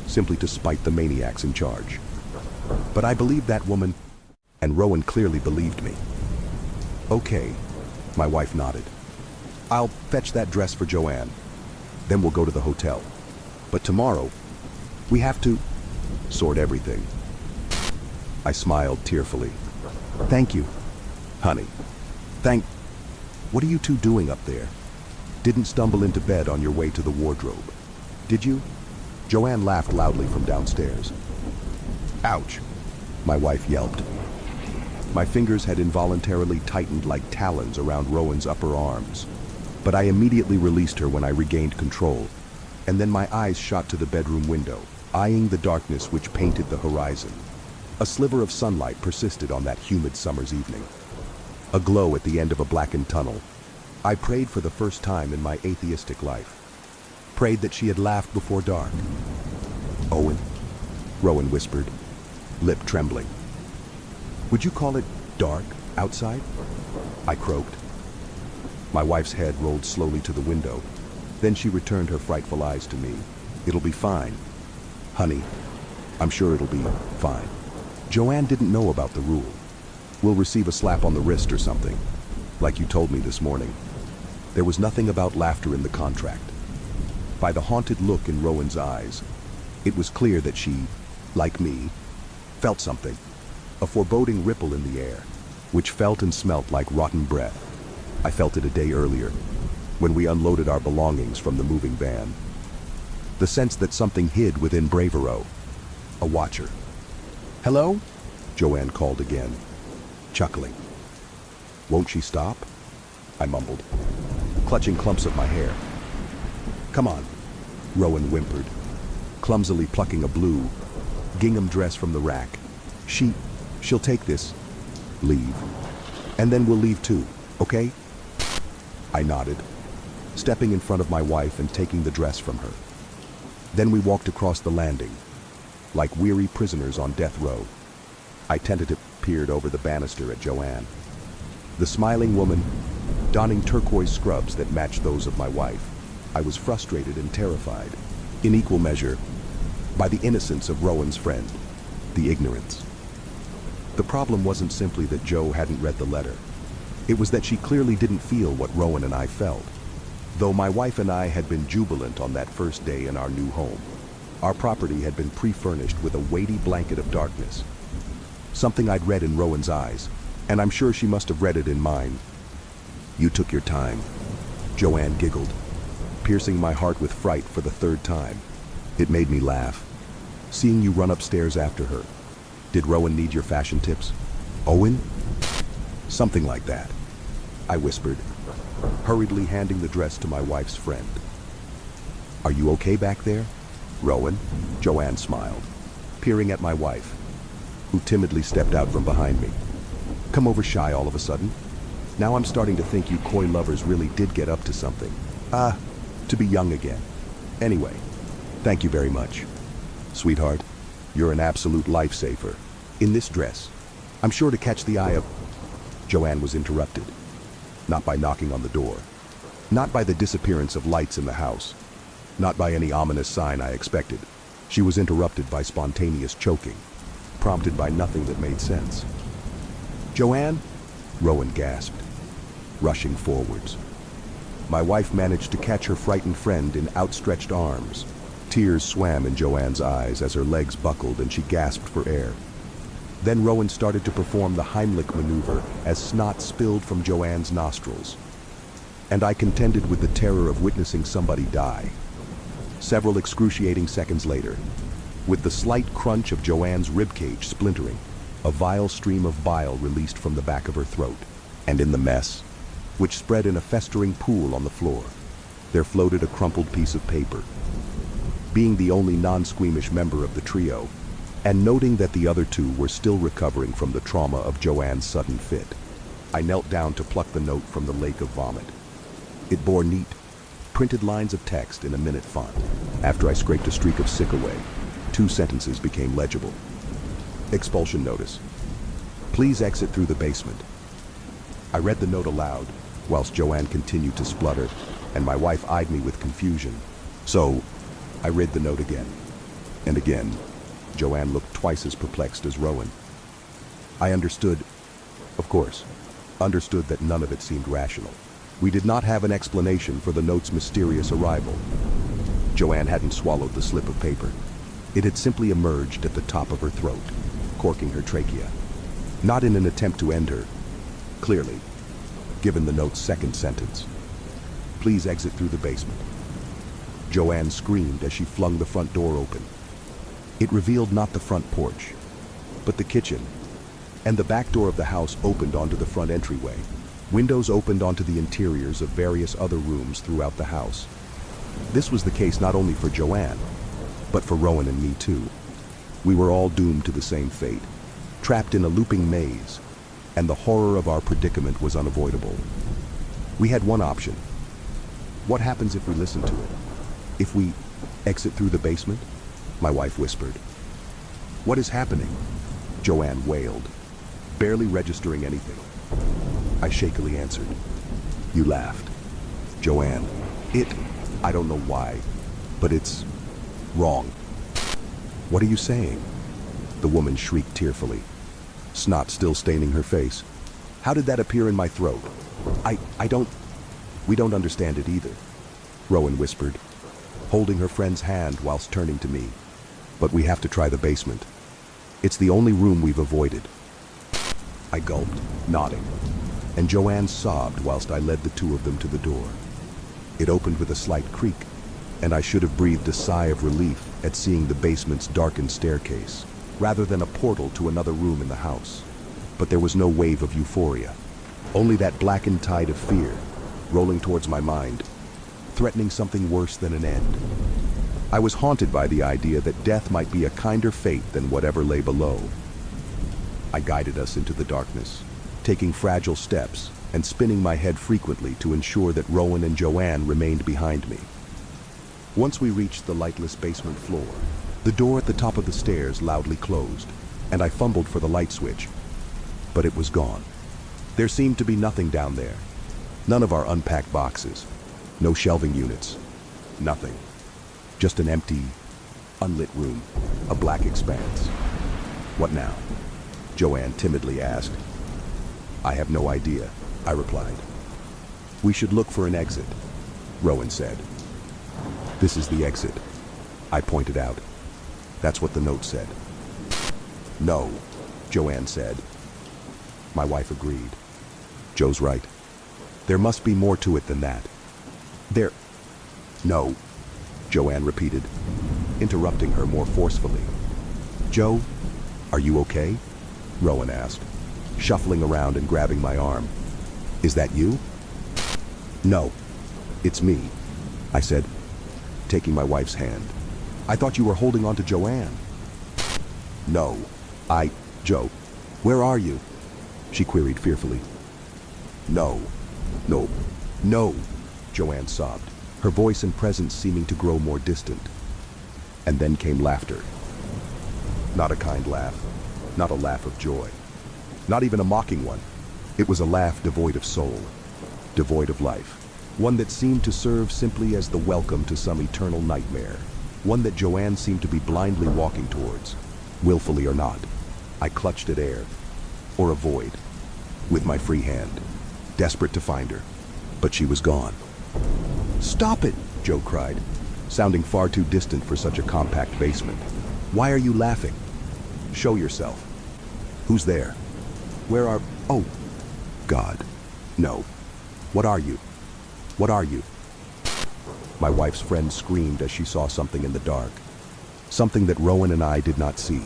simply to spite the maniacs in charge. But I believe that woman and Rowan clearly believed me. Okay, my wife nodded. I'll fetch that dress for Joanne. Then we'll go to the hotel. But tomorrow, we have to sort everything. I smiled tearfully. Thank you, honey. What are you two doing up there? Didn't stumble into bed on your way to the wardrobe, did you? Joanne laughed loudly from downstairs. Ouch, my wife yelped. My fingers had involuntarily tightened like talons around Rowan's upper arms, but I immediately released her when I regained control, and then my eyes shot to the bedroom window, eyeing the darkness which painted the horizon. A sliver of sunlight persisted on that humid summer's evening. A glow at the end of a blackened tunnel. I prayed for the first time in my atheistic life. Prayed that she had laughed before dark. Owen, Rowan whispered, lip trembling. Would you call it dark outside? I croaked. My wife's head rolled slowly to the window. Then she returned her frightful eyes to me. It'll be fine. Honey, I'm sure it'll be fine. Joanne didn't know about the rule. We'll receive a slap on the wrist or something, like you told me this morning. There was nothing about laughter in the contract. By the haunted look in Rowan's eyes, it was clear that she, like me, felt something, a foreboding ripple in the air, which felt and smelt like rotten breath. I felt it a day earlier, when we unloaded our belongings from the moving van. The sense that something hid within Bravero, a watcher. Hello? Joanne called again, chuckling. Won't she stop? I mumbled, clutching clumps of my hair. Come on, Rowan whimpered, clumsily plucking a blue gingham dress from the rack. She'll take this. Leave. And then we'll leave too, okay? I nodded, stepping in front of my wife and taking the dress from her. Then we walked across the landing, like weary prisoners on death row. I tentatively peered over the banister at Joanne. The smiling woman, donning turquoise scrubs that matched those of my wife. I was frustrated and terrified, in equal measure, by the innocence of Rowan's friend, the ignorance. The problem wasn't simply that Jo hadn't read the letter. It was that she clearly didn't feel what Rowan and I felt. Though my wife and I had been jubilant on that first day in our new home, our property had been pre-furnished with a weighty blanket of darkness. Something I'd read in Rowan's eyes, and I'm sure she must have read it in mine. You took your time, Joanne giggled, piercing my heart with fright for the third time. It made me laugh, seeing you run upstairs after her. Did Rowan need your fashion tips? Owen? Something like that, I whispered, hurriedly handing the dress to my wife's friend. Are you okay back there, Rowan? Joanne smiled, peering at my wife, who timidly stepped out from behind me. Come over shy all of a sudden? Now I'm starting to think you coy lovers really did get up to something. To be young again. Anyway, thank you very much. Sweetheart, you're an absolute lifesaver. In this dress, I'm sure to catch the eye of... Joanne was interrupted. Not by knocking on the door. Not by the disappearance of lights in the house. Not by any ominous sign I expected. She was interrupted by spontaneous choking, prompted by nothing that made sense. Joanne? Rowan gasped, rushing forwards. My wife managed to catch her frightened friend in outstretched arms. Tears swam in Joanne's eyes as her legs buckled and she gasped for air. Then Rowan started to perform the Heimlich maneuver as snot spilled from Joanne's nostrils. And I contended with the terror of witnessing somebody die. Several excruciating seconds later, with the slight crunch of Joanne's ribcage splintering, a vile stream of bile released from the back of her throat. And in the mess, which spread in a festering pool on the floor, there floated a crumpled piece of paper. Being the only non-squeamish member of the trio, and noting that the other two were still recovering from the trauma of Joanne's sudden fit, I knelt down to pluck the note from the lake of vomit. It bore neat, printed lines of text in a minute font. After I scraped a streak of sick away, 2 sentences became legible. Expulsion notice. Please exit through the basement. I read the note aloud, whilst Joanne continued to splutter, and my wife eyed me with confusion. So, I read the note again. And again. Joanne looked twice as perplexed as Rowan. I understood, of course, understood that none of it seemed rational. We did not have an explanation for the note's mysterious arrival. Joanne hadn't swallowed the slip of paper. It had simply emerged at the top of her throat, corking her trachea. Not in an attempt to end her, clearly, given the note's second sentence. Please exit through the basement. Joanne screamed as she flung the front door open. It revealed not the front porch, but the kitchen, and the back door of the house opened onto the front entryway. Windows opened onto the interiors of various other rooms throughout the house. This was the case not only for Joanne, but for Rowan and me too. We were all doomed to the same fate, trapped in a looping maze, and the horror of our predicament was unavoidable. We had one option. What happens if we listen to it? If we exit through the basement? My wife whispered. What is happening? Joanne wailed, barely registering anything. I shakily answered. You laughed. Joanne, I don't know why, but it's wrong. What are you saying? The woman shrieked tearfully, snot still staining her face. How did that appear in my throat? We don't understand it either, Rowan whispered, holding her friend's hand whilst turning to me. But we have to try the basement. It's the only room we've avoided. I gulped, nodding, and Joanne sobbed whilst I led the two of them to the door. It opened with a slight creak, and I should have breathed a sigh of relief at seeing the basement's darkened staircase, rather than a portal to another room in the house. But there was no wave of euphoria, only that blackened tide of fear, rolling towards my mind, threatening something worse than an end. I was haunted by the idea that death might be a kinder fate than whatever lay below. I guided us into the darkness, taking fragile steps and spinning my head frequently to ensure that Rowan and Joanne remained behind me. Once we reached the lightless basement floor, the door at the top of the stairs loudly closed, and I fumbled for the light switch, but it was gone. There seemed to be nothing down there. None of our unpacked boxes, no shelving units, nothing. Just an empty, unlit room, a black expanse. What now? Joanne timidly asked. I have no idea, I replied. We should look for an exit, Rowan said. This is the exit, I pointed out. That's what the note said. No, Joanne said. My wife agreed. Joe's right. There must be more to it than that. No, Joanne repeated, interrupting her more forcefully. Joe, are you okay? Rowan asked, shuffling around and grabbing my arm. Is that you? No, it's me, I said, taking my wife's hand. I thought you were holding on to Joanne. No, Joe, where are you? She queried fearfully. No, Joanne sobbed, her voice and presence seeming to grow more distant. And then came laughter. Not a kind laugh, not a laugh of joy, not even a mocking one. It was a laugh devoid of soul, devoid of life, one that seemed to serve simply as the welcome to some eternal nightmare, one that Joanne seemed to be blindly walking towards, willfully or not. I clutched at air, or a void, with my free hand, desperate to find her, but she was gone. Stop it, Joe cried, sounding far too distant for such a compact basement. Why are you laughing? Show yourself. Who's there? Where are... Oh, God. No. What are you? What are you? My wife's friend screamed as she saw something in the dark. Something that Rowan and I did not see.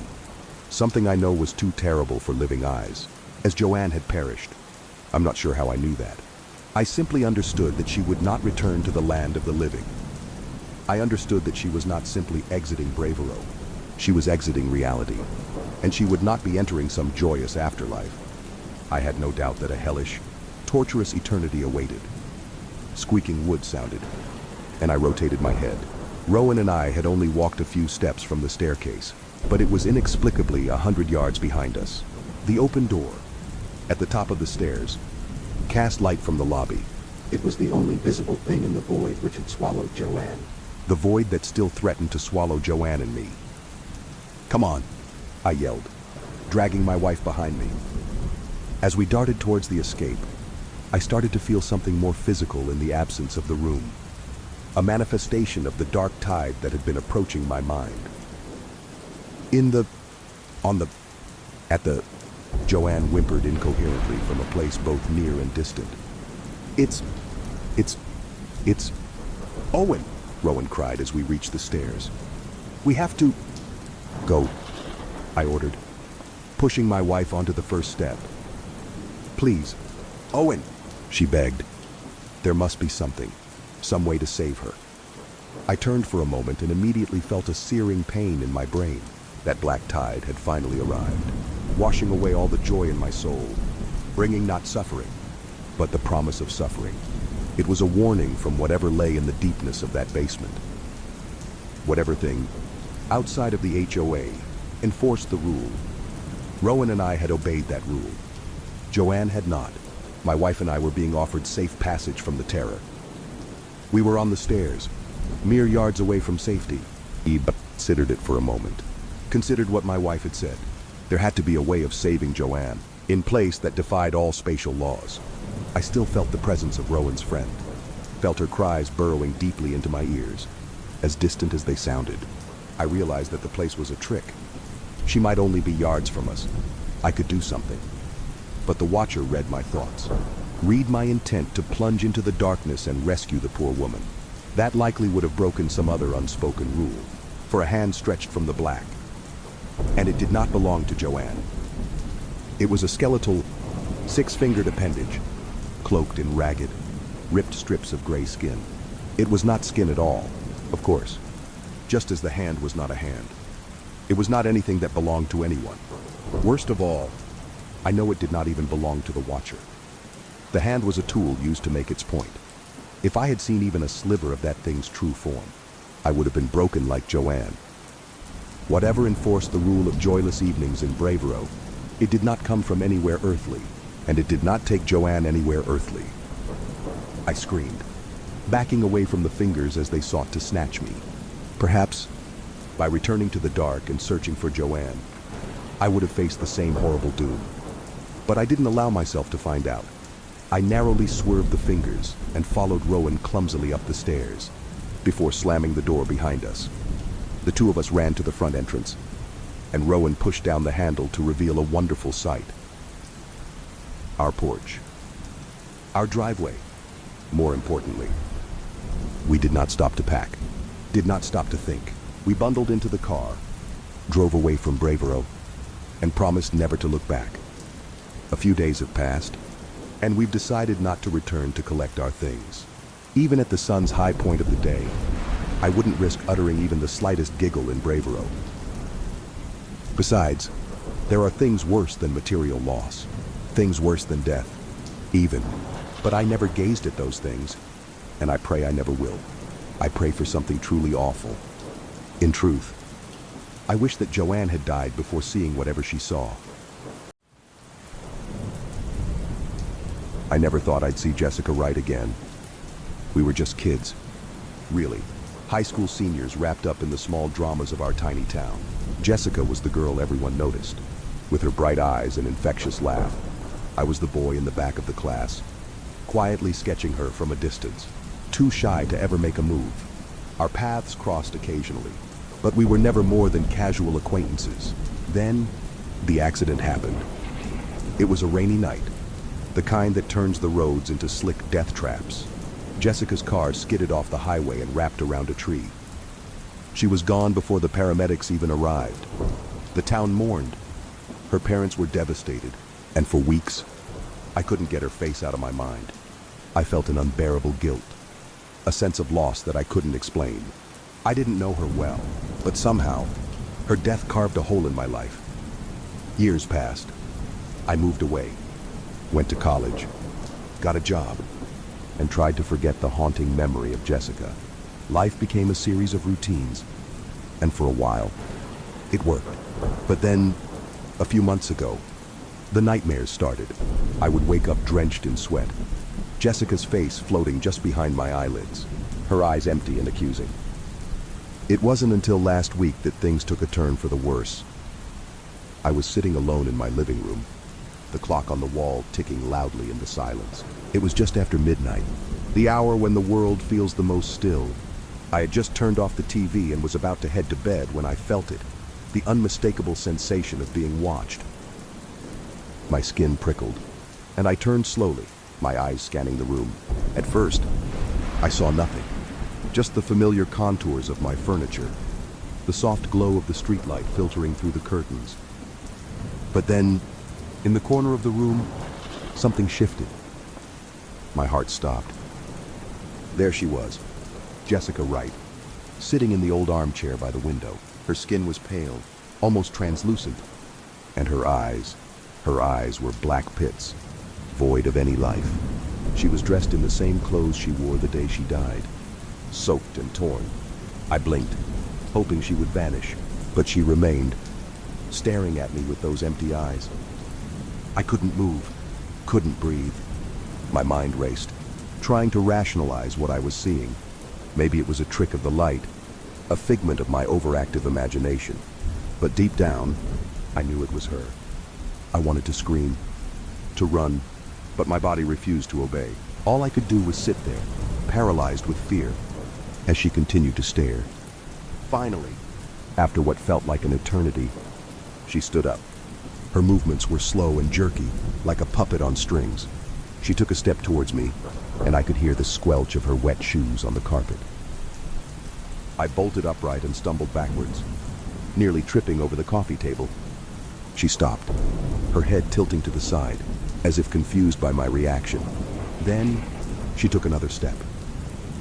Something I know was too terrible for living eyes, as Joanne had perished. I'm not sure how I knew that. I simply understood that she would not return to the land of the living. I understood that she was not simply exiting Bravero. She was exiting reality, and she would not be entering some joyous afterlife. I had no doubt that a hellish, torturous eternity awaited. Squeaking wood sounded, and I rotated my head. Rowan and I had only walked a few steps from the staircase, but it was inexplicably 100 yards behind us. The open door, at the top of the stairs, cast light from the lobby. It was the only visible thing in the void which had swallowed Joanne. The void that still threatened to swallow Joanne and me. Come on, I yelled, dragging my wife behind me. As we darted towards the escape, I started to feel something more physical in the absence of the room, a manifestation of the dark tide that had been approaching my mind. Joanne whimpered incoherently from a place both near and distant. It's Owen, Rowan cried as we reached the stairs. We have to go, I ordered, pushing my wife onto the first step. Please, Owen, she begged. There must be something, some way to save her. I turned for a moment and immediately felt a searing pain in my brain. That black tide had finally arrived, washing away all the joy in my soul, bringing not suffering, but the promise of suffering. It was a warning from whatever lay in the deepness of that basement. Whatever thing, outside of the HOA, enforced the rule. Rowan and I had obeyed that rule. Joanne had not. My wife and I were being offered safe passage from the terror. We were on the stairs, mere yards away from safety. He considered it for a moment, considered what my wife had said. There had to be a way of saving Joanne, in place that defied all spatial laws. I still felt the presence of Rowan's friend, felt her cries burrowing deeply into my ears. As distant as they sounded, I realized that the place was a trick. She might only be yards from us. I could do something. But the Watcher read my thoughts, read my intent to plunge into the darkness and rescue the poor woman. That likely would have broken some other unspoken rule, for a hand stretched from the black. And it did not belong to Joanne. It was a skeletal, six-fingered appendage, cloaked in ragged, ripped strips of gray skin. It was not skin at all, of course, just as the hand was not a hand. It was not anything that belonged to anyone. Worst of all, I know it did not even belong to the Watcher. The hand was a tool used to make its point. If I had seen even a sliver of that thing's true form, I would have been broken like Joanne. Whatever enforced the rule of joyless evenings in Bravero, it did not come from anywhere earthly, and it did not take Joanne anywhere earthly. I screamed, backing away from the fingers as they sought to snatch me. Perhaps, by returning to the dark and searching for Joanne, I would have faced the same horrible doom. But I didn't allow myself to find out. I narrowly swerved the fingers and followed Rowan clumsily up the stairs, before slamming the door behind us. The two of us ran to the front entrance, and Rowan pushed down the handle to reveal a wonderful sight. Our porch. Our driveway, more importantly. We did not stop to pack, did not stop to think. We bundled into the car, drove away from Bravero, and promised never to look back. A few days have passed, and we've decided not to return to collect our things. Even at the sun's high point of the day, I wouldn't risk uttering even the slightest giggle in Bravero. Besides, there are things worse than material loss, things worse than death, even. But I never gazed at those things, and I pray I never will. I pray for something truly awful. In truth, I wish that Joanne had died before seeing whatever she saw. I never thought I'd see Jessica Wright again. We were just kids, really. High school seniors wrapped up in the small dramas of our tiny town. Jessica was the girl everyone noticed, with her bright eyes and infectious laugh. I was the boy in the back of the class, quietly sketching her from a distance, too shy to ever make a move. Our paths crossed occasionally, but we were never more than casual acquaintances. Then, the accident happened. It was a rainy night, the kind that turns the roads into slick death traps. Jessica's car skidded off the highway and wrapped around a tree. She was gone before the paramedics even arrived. The town mourned. Her parents were devastated, and for weeks, I couldn't get her face out of my mind. I felt an unbearable guilt, a sense of loss that I couldn't explain. I didn't know her well, but somehow, her death carved a hole in my life. Years passed. I moved away, went to college, got a job, and tried to forget the haunting memory of Jessica. Life became a series of routines, and for a while, it worked. But then, a few months ago, the nightmares started. I would wake up drenched in sweat, Jessica's face floating just behind my eyelids, her eyes empty and accusing. It wasn't until last week that things took a turn for the worse. I was sitting alone in my living room, the clock on the wall ticking loudly in the silence. It was just after midnight, the hour when the world feels the most still. I had just turned off the TV and was about to head to bed when I felt it, the unmistakable sensation of being watched. My skin prickled, and I turned slowly, my eyes scanning the room. At first, I saw nothing, just the familiar contours of my furniture, the soft glow of the streetlight filtering through the curtains. But then, in the corner of the room, something shifted. My heart stopped. There she was, Jessica Wright, sitting in the old armchair by the window. Her skin was pale, almost translucent, and her eyes were black pits, void of any life. She was dressed in the same clothes she wore the day she died, soaked and torn. I blinked, hoping she would vanish, but she remained, staring at me with those empty eyes. I couldn't move, couldn't breathe. My mind raced, trying to rationalize what I was seeing. Maybe it was a trick of the light, a figment of my overactive imagination. But deep down, I knew it was her. I wanted to scream, to run, but my body refused to obey. All I could do was sit there, paralyzed with fear, as she continued to stare. Finally, after what felt like an eternity, she stood up. Her movements were slow and jerky, like a puppet on strings. She took a step towards me, and I could hear the squelch of her wet shoes on the carpet. I bolted upright and stumbled backwards, nearly tripping over the coffee table. She stopped, her head tilting to the side, as if confused by my reaction. Then, she took another step.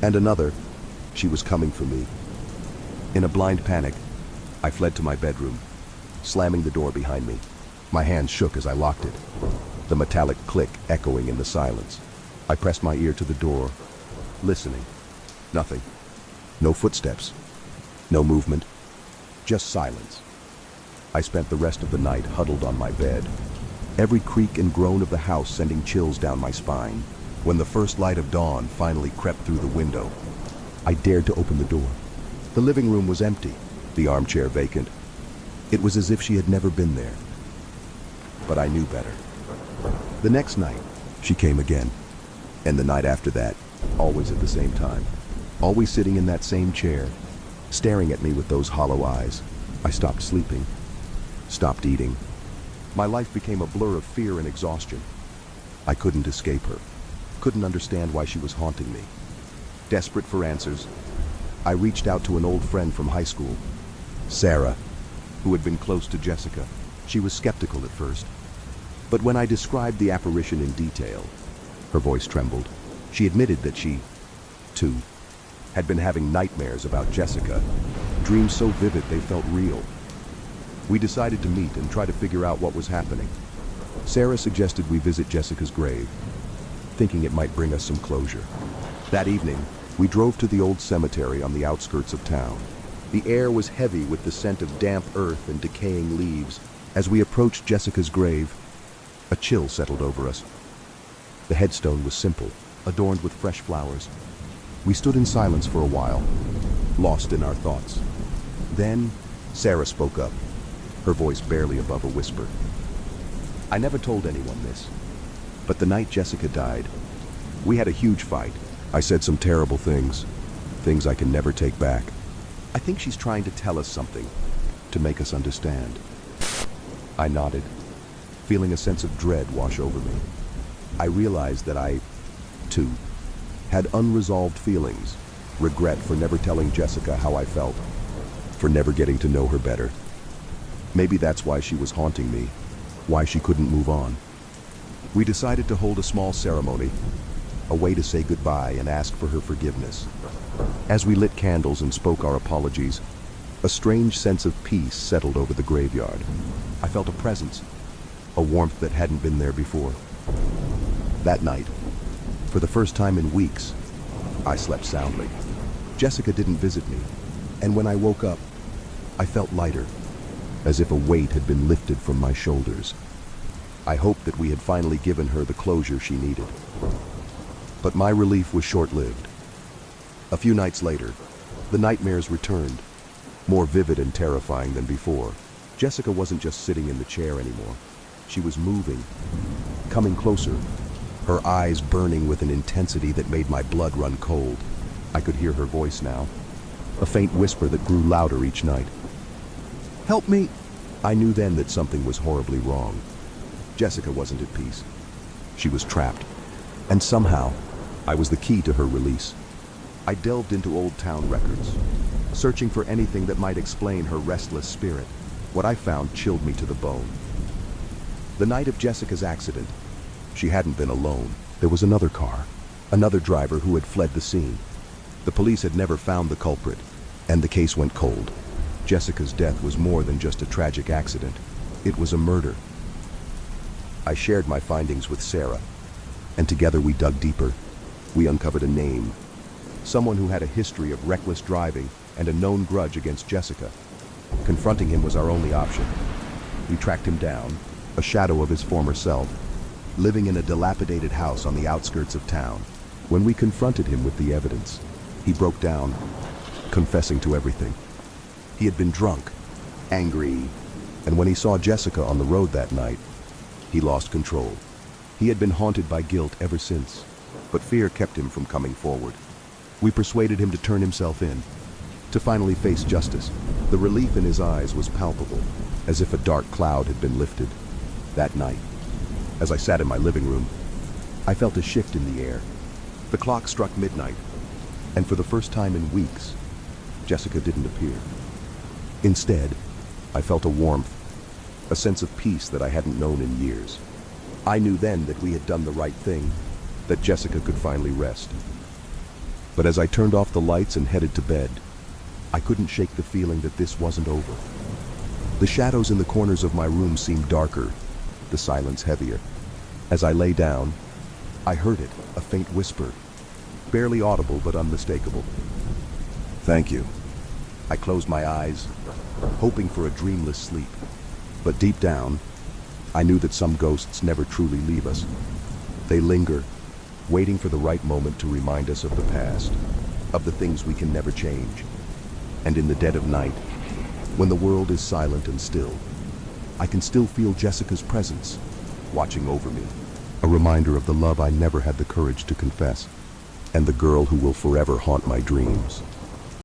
And another. She was coming for me. In a blind panic, I fled to my bedroom, slamming the door behind me. My hands shook as I locked it, the metallic click echoing in the silence. I pressed my ear to the door, listening. Nothing. No footsteps. No movement. Just silence. I spent the rest of the night huddled on my bed, every creak and groan of the house sending chills down my spine. When the first light of dawn finally crept through the window, I dared to open the door. The living room was empty, the armchair vacant. It was as if she had never been there. But I knew better. The next night, she came again. And the night after that, always at the same time. Always sitting in that same chair, staring at me with those hollow eyes. I stopped sleeping, stopped eating. My life became a blur of fear and exhaustion. I couldn't escape her, couldn't understand why she was haunting me. Desperate for answers, I reached out to an old friend from high school, Sarah, who had been close to Jessica. She was skeptical at first, but when I described the apparition in detail, her voice trembled. She admitted that she, too, had been having nightmares about Jessica, dreams so vivid they felt real. We decided to meet and try to figure out what was happening. Sarah suggested we visit Jessica's grave, thinking it might bring us some closure. That evening, we drove to the old cemetery on the outskirts of town. The air was heavy with the scent of damp earth and decaying leaves. As we approached Jessica's grave, a chill settled over us. The headstone was simple, adorned with fresh flowers. We stood in silence for a while, lost in our thoughts. Then, Sarah spoke up, her voice barely above a whisper. I never told anyone this, but the night Jessica died, we had a huge fight. I said some terrible things, things I can never take back. I think she's trying to tell us something, to make us understand. I nodded, feeling a sense of dread wash over me. I realized that I, too, had unresolved feelings, regret for never telling Jessica how I felt, for never getting to know her better. Maybe that's why she was haunting me, why she couldn't move on. We decided to hold a small ceremony, a way to say goodbye and ask for her forgiveness. As we lit candles and spoke our apologies, a strange sense of peace settled over the graveyard. I felt a presence, a warmth that hadn't been there before. That night, for the first time in weeks, I slept soundly. Jessica didn't visit me, and when I woke up, I felt lighter, as if a weight had been lifted from my shoulders. I hoped that we had finally given her the closure she needed. But my relief was short-lived. A few nights later, the nightmares returned, more vivid and terrifying than before. Jessica wasn't just sitting in the chair anymore. She was moving, coming closer, her eyes burning with an intensity that made my blood run cold. I could hear her voice now, a faint whisper that grew louder each night. "Help me!" I knew then that something was horribly wrong. Jessica wasn't at peace. She was trapped, and somehow, I was the key to her release. I delved into old town records, searching for anything that might explain her restless spirit. What I found chilled me to the bone. The night of Jessica's accident, she hadn't been alone. There was another car, another driver who had fled the scene. The police had never found the culprit, and the case went cold. Jessica's death was more than just a tragic accident. It was a murder. I shared my findings with Sarah, and together we dug deeper. We uncovered a name, someone who had a history of reckless driving and a known grudge against Jessica. Confronting him was our only option. We tracked him down, a shadow of his former self, living in a dilapidated house on the outskirts of town. When we confronted him with the evidence, he broke down, confessing to everything. He had been drunk, angry, and when he saw Jessica on the road that night, he lost control. He had been haunted by guilt ever since, but fear kept him from coming forward. We persuaded him to turn himself in, to finally face justice. The relief in his eyes was palpable, as if a dark cloud had been lifted. That night, as I sat in my living room, I felt a shift in the air. The clock struck midnight, and for the first time in weeks, Jessica didn't appear. Instead, I felt a warmth, a sense of peace that I hadn't known in years. I knew then that we had done the right thing, that Jessica could finally rest. But as I turned off the lights and headed to bed, I couldn't shake the feeling that this wasn't over. The shadows in the corners of my room seemed darker, the silence heavier. As I lay down, I heard it, a faint whisper, barely audible but unmistakable. "Thank you." I closed my eyes, hoping for a dreamless sleep. But deep down, I knew that some ghosts never truly leave us. They linger, waiting for the right moment to remind us of the past, of the things we can never change. And in the dead of night, when the world is silent and still, I can still feel Jessica's presence, watching over me, a reminder of the love I never had the courage to confess, and the girl who will forever haunt my dreams.